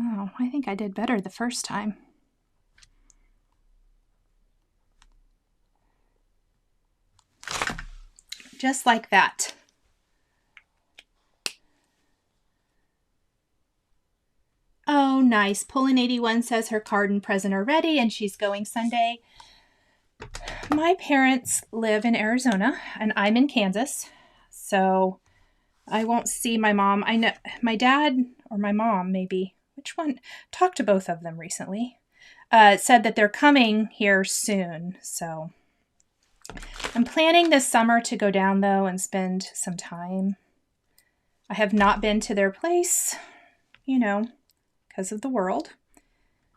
Oh, I think I did better the first time. Just like that. Oh, nice. Pullin81 says her card and present are ready and she's going Sunday. My parents live in Arizona and I'm in Kansas, so I won't see my mom. I know my dad or my mom maybe. which one? Talked to both of them recently. Said that they're coming here soon. So I'm planning this summer to go down though and spend some time. I have not been to their place, you know, because of the world.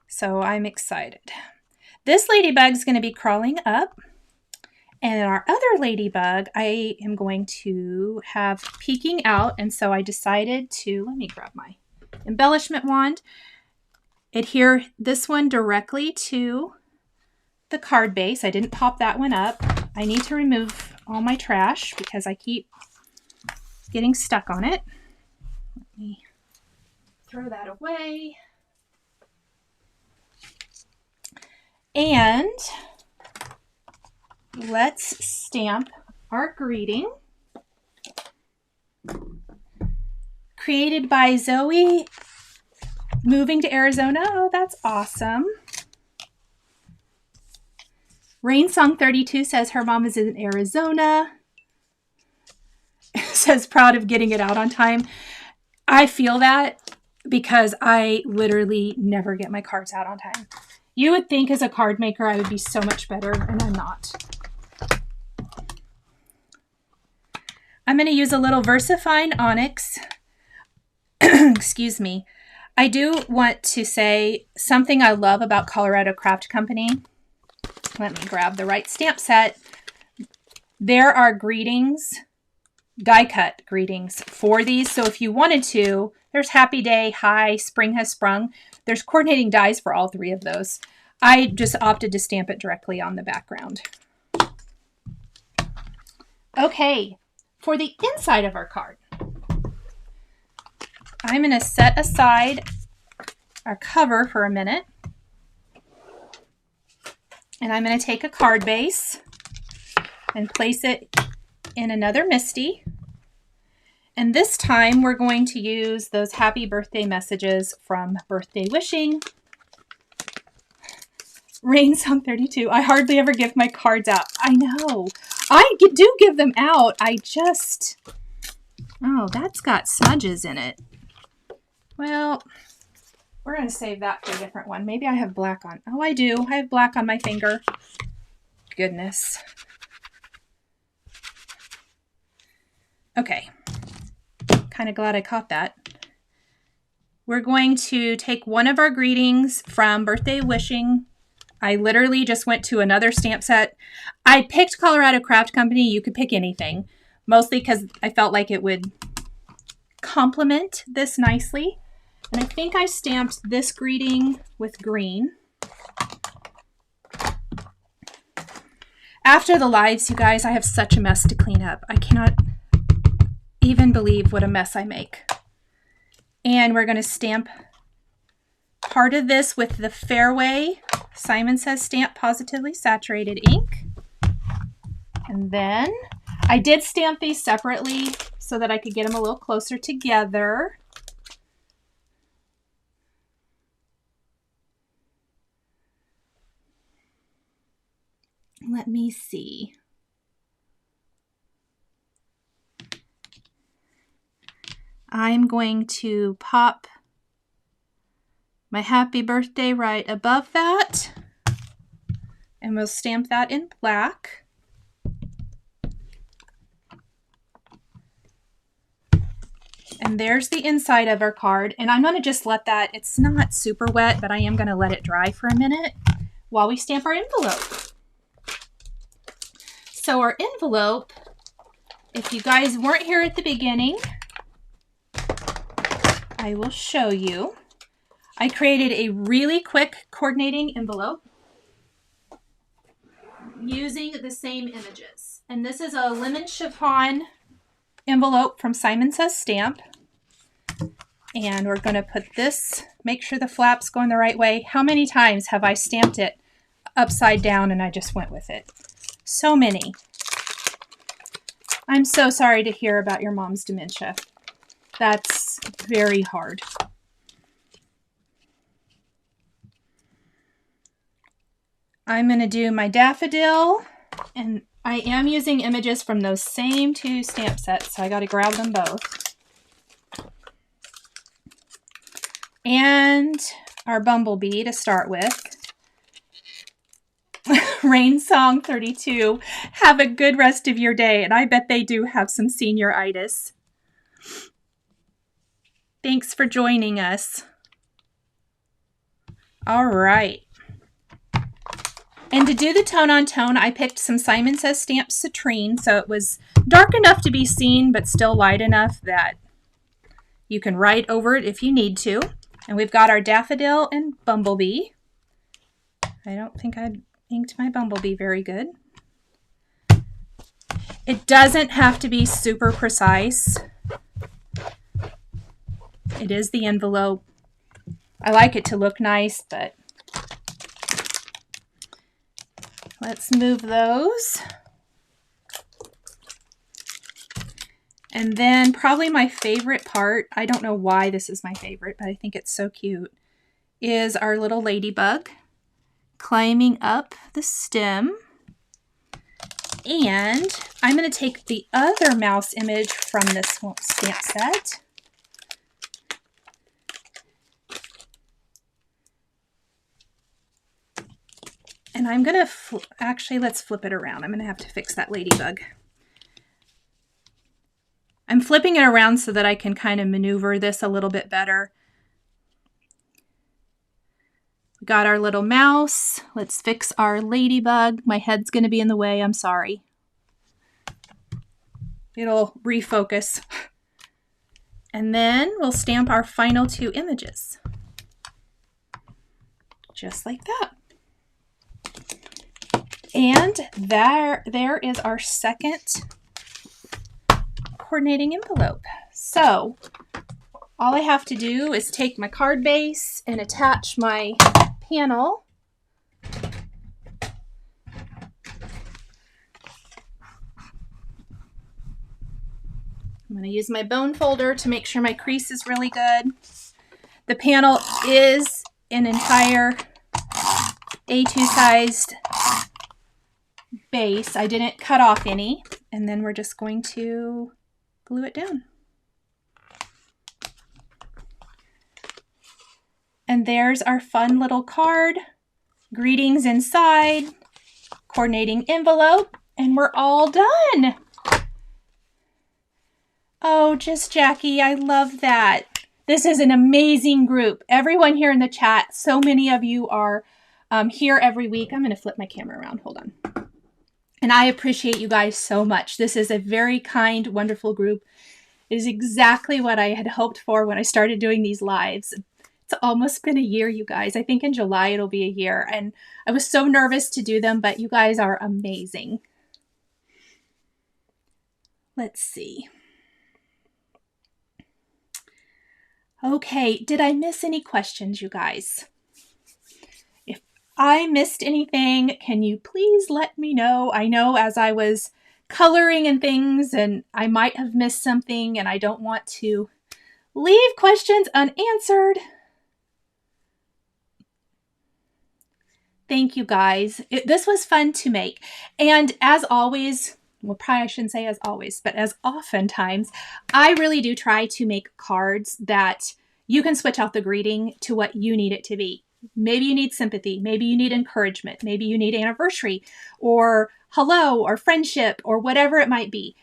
So I'm excited. This ladybug's going to be crawling up. And our other ladybug, I am going to have peeking out. And so I decided to, let me grab my embellishment wand, adhere this one directly to the card base. I didn't pop that one up. I need to remove all my trash because I keep getting stuck on it. Let me throw that away. And let's stamp our greeting. Created by Zoe, moving to Arizona. Oh, that's awesome. Rain Song 32 says her mom is in Arizona. Says proud of getting it out on time. I feel that because I literally never get my cards out on time. You would think as a card maker I would be so much better, and I'm not. I'm going to use a little VersaFine ONYX. Excuse me. I do want to say something I love about Colorado Craft Company. Let me grab the right stamp set. There are greetings, die cut greetings for these. So if you wanted to, there's Happy Day, Hi, Spring Has Sprung. There's coordinating dies for all three of those. I just opted to stamp it directly on the background. Okay. For the inside of our card, I'm going to set aside our cover for a minute. And I'm going to take a card base and place it in another MISTI. And this time we're going to use those happy birthday messages from Birthday Wishing. Rain Song 32. I hardly ever give my cards out. I know. I do give them out. I just... Oh, that's got smudges in it. Well, we're going to save that for a different one. Maybe I have black on. Oh, I do. I have black on my finger. Goodness. Okay. Kind of glad I caught that. We're going to take one of our greetings from Birthday Wishing. I literally just went to another stamp set. I picked Colorado Craft Company. You could pick anything, mostly because I felt like it would complement this nicely. And I think I stamped this greeting with green. After the lives, you guys, I have such a mess to clean up. I cannot even believe what a mess I make. And we're going to stamp part of this with the FAIRWAY Simon Says Stamp Positively Saturated ink. And then I did stamp these separately so that I could get them a little closer together. Let me see. I'm going to pop my happy birthday right above that, and we'll stamp that in black. And there's the inside of our card, and I'm going to just let that, it's not super wet, but I am going to let it dry for a minute while we stamp our envelope. So our envelope, if you guys weren't here at the beginning, I will show you. I created a really quick coordinating envelope using the same images. And this is a lemon chiffon envelope from Simon Says Stamp. And we're going to put this, make sure the flaps go in the right way. How many times have I stamped it upside down and I just went with it? So many. I'm so sorry to hear about your mom's dementia. That's very hard. I'm going to do my daffodil, and I am using images from those same two stamp sets, so I got to grab them both. and our Bumblebee to start with. Rain Song 32. Have a good rest of your day. And I bet they do have some senioritis. Thanks for joining us. All right. And to do the tone on tone, I picked some Simon Says Stamp Citrine. So it was dark enough to be seen, but still light enough that you can write over it if you need to. And we've got our Daffodil and Bumblebee. I don't think I inked my Bumblebee very good. It doesn't have to be super precise. It is the envelope. I like it to look nice, but let's move those. And then probably my favorite part, I don't know why this is my favorite, but I think it's so cute, is our little ladybug climbing up the stem. And I'm going to take the other mouse image from this stamp set. And I'm going to, actually, let's flip it around. I'm going to have to fix that ladybug. I'm flipping it around so that I can kind of maneuver this a little bit better. We got our little mouse. Let's fix our ladybug. My head's going to be in the way. I'm sorry. It'll refocus. And then we'll stamp our final two images. Just like that. And there is our second coordinating envelope. So all I have to do is take my card base and attach my panel. I'm going to use my bone folder to make sure my crease is really good. The panel is an entire A2 sized base. I didn't cut off any. And then we're just going to glue it down. And there's our fun little card. Greetings inside. Coordinating envelope. And we're all done. Oh, just Jackie, I love that. This is an amazing group. Everyone here in the chat, so many of you are here every week. I'm going to flip my camera around. Hold on. And I appreciate you guys so much. This is a very kind, wonderful group. It is exactly what I had hoped for when I started doing these lives. It's almost been a year, you guys. I think in July it'll be a year. And I was so nervous to do them, but you guys are amazing. Let's see. Okay, did I miss any questions, you guys? If I missed anything, can you please let me know? I know as I was coloring and things, and I might have missed something, and I don't want to leave questions unanswered. Thank you, guys. This was fun to make. And as always, well, probably I shouldn't say as always, but as oftentimes, I really do try to make cards that you can switch out the greeting to what you need it to be. Maybe you need sympathy. Maybe you need encouragement. Maybe you need anniversary or hello or friendship or whatever it might be.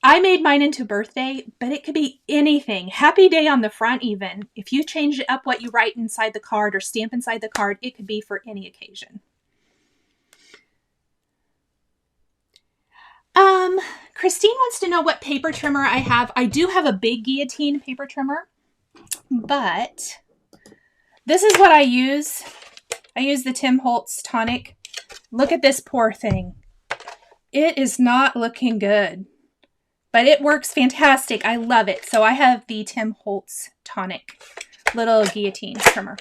I made mine into birthday, but it could be anything. Happy day on the front even. If you change up what you write inside the card or stamp inside the card, it could be for any occasion. Christine wants to know what paper trimmer I have. I do have a big guillotine paper trimmer, but this is what I use. I use the Tim Holtz tonic. Look at this poor thing. It is not looking good, but it works fantastic. I love it. So I have the Tim Holtz tonic little guillotine trimmer.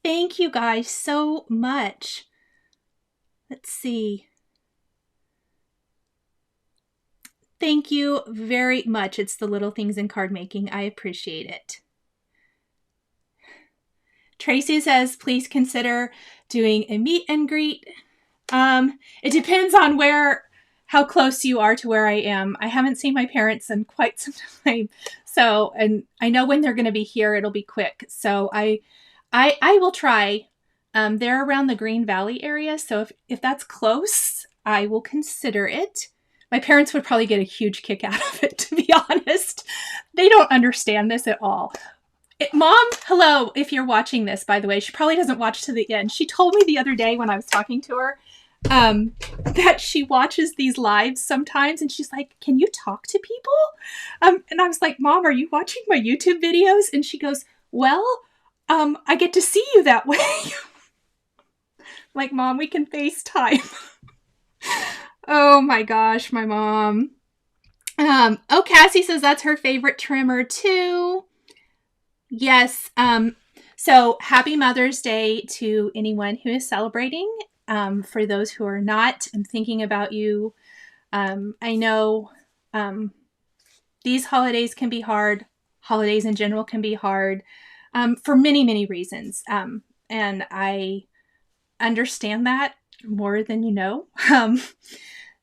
Thank you guys so much. Let's see. Thank you very much. It's the little things in card making. I appreciate it. Tracy says, please consider doing a meet and greet. It depends on how close you are to where I am. I haven't seen my parents in quite some time. So, and I know when they're going to be here, it'll be quick. So I will try. They're around the Green Valley area. So if that's close, I will consider it. My parents would probably get a huge kick out of it, to be honest. They don't understand this at all. Mom, hello, if you're watching this, by the way. She probably doesn't watch to the end. She told me the other day when I was talking to her that she watches these lives sometimes, and she's like, can you talk to people? And I was like, Mom, are you watching my YouTube videos? And she goes, well, I get to see you that way. Like, Mom, we can FaceTime. Oh my gosh, my mom. Oh, Cassie says that's her favorite trimmer too. Yes. So happy Mother's Day to anyone who is celebrating. For those who are not, I'm thinking about you. I know these holidays can be hard. Holidays in general can be hard for many, many reasons. And I understand that more than you know.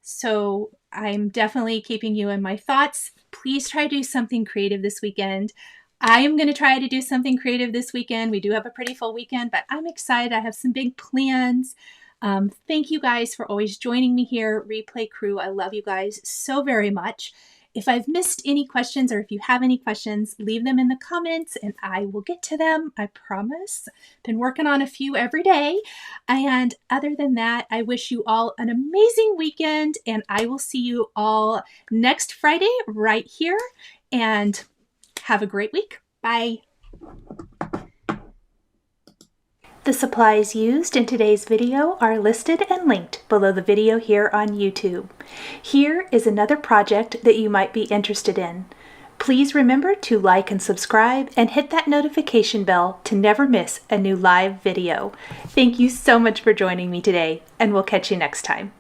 So I'm definitely keeping you in my thoughts. Please try to do something creative this weekend. I am going to try to do something creative this weekend. We do have a pretty full weekend, but I'm excited. I have some big plans. Thank you guys for always joining me here. Replay crew, I love you guys so very much. If I've missed any questions or if you have any questions, leave them in the comments and I will get to them. I promise. Been working on a few every day. And other than that, I wish you all an amazing weekend and I will see you all next Friday right here. And have a great week. Bye. The supplies used in today's video are listed and linked below the video here on YouTube. Here is another project that you might be interested in. Please remember to like and subscribe and hit that notification bell to never miss a new live video. Thank you so much for joining me today, and we'll catch you next time.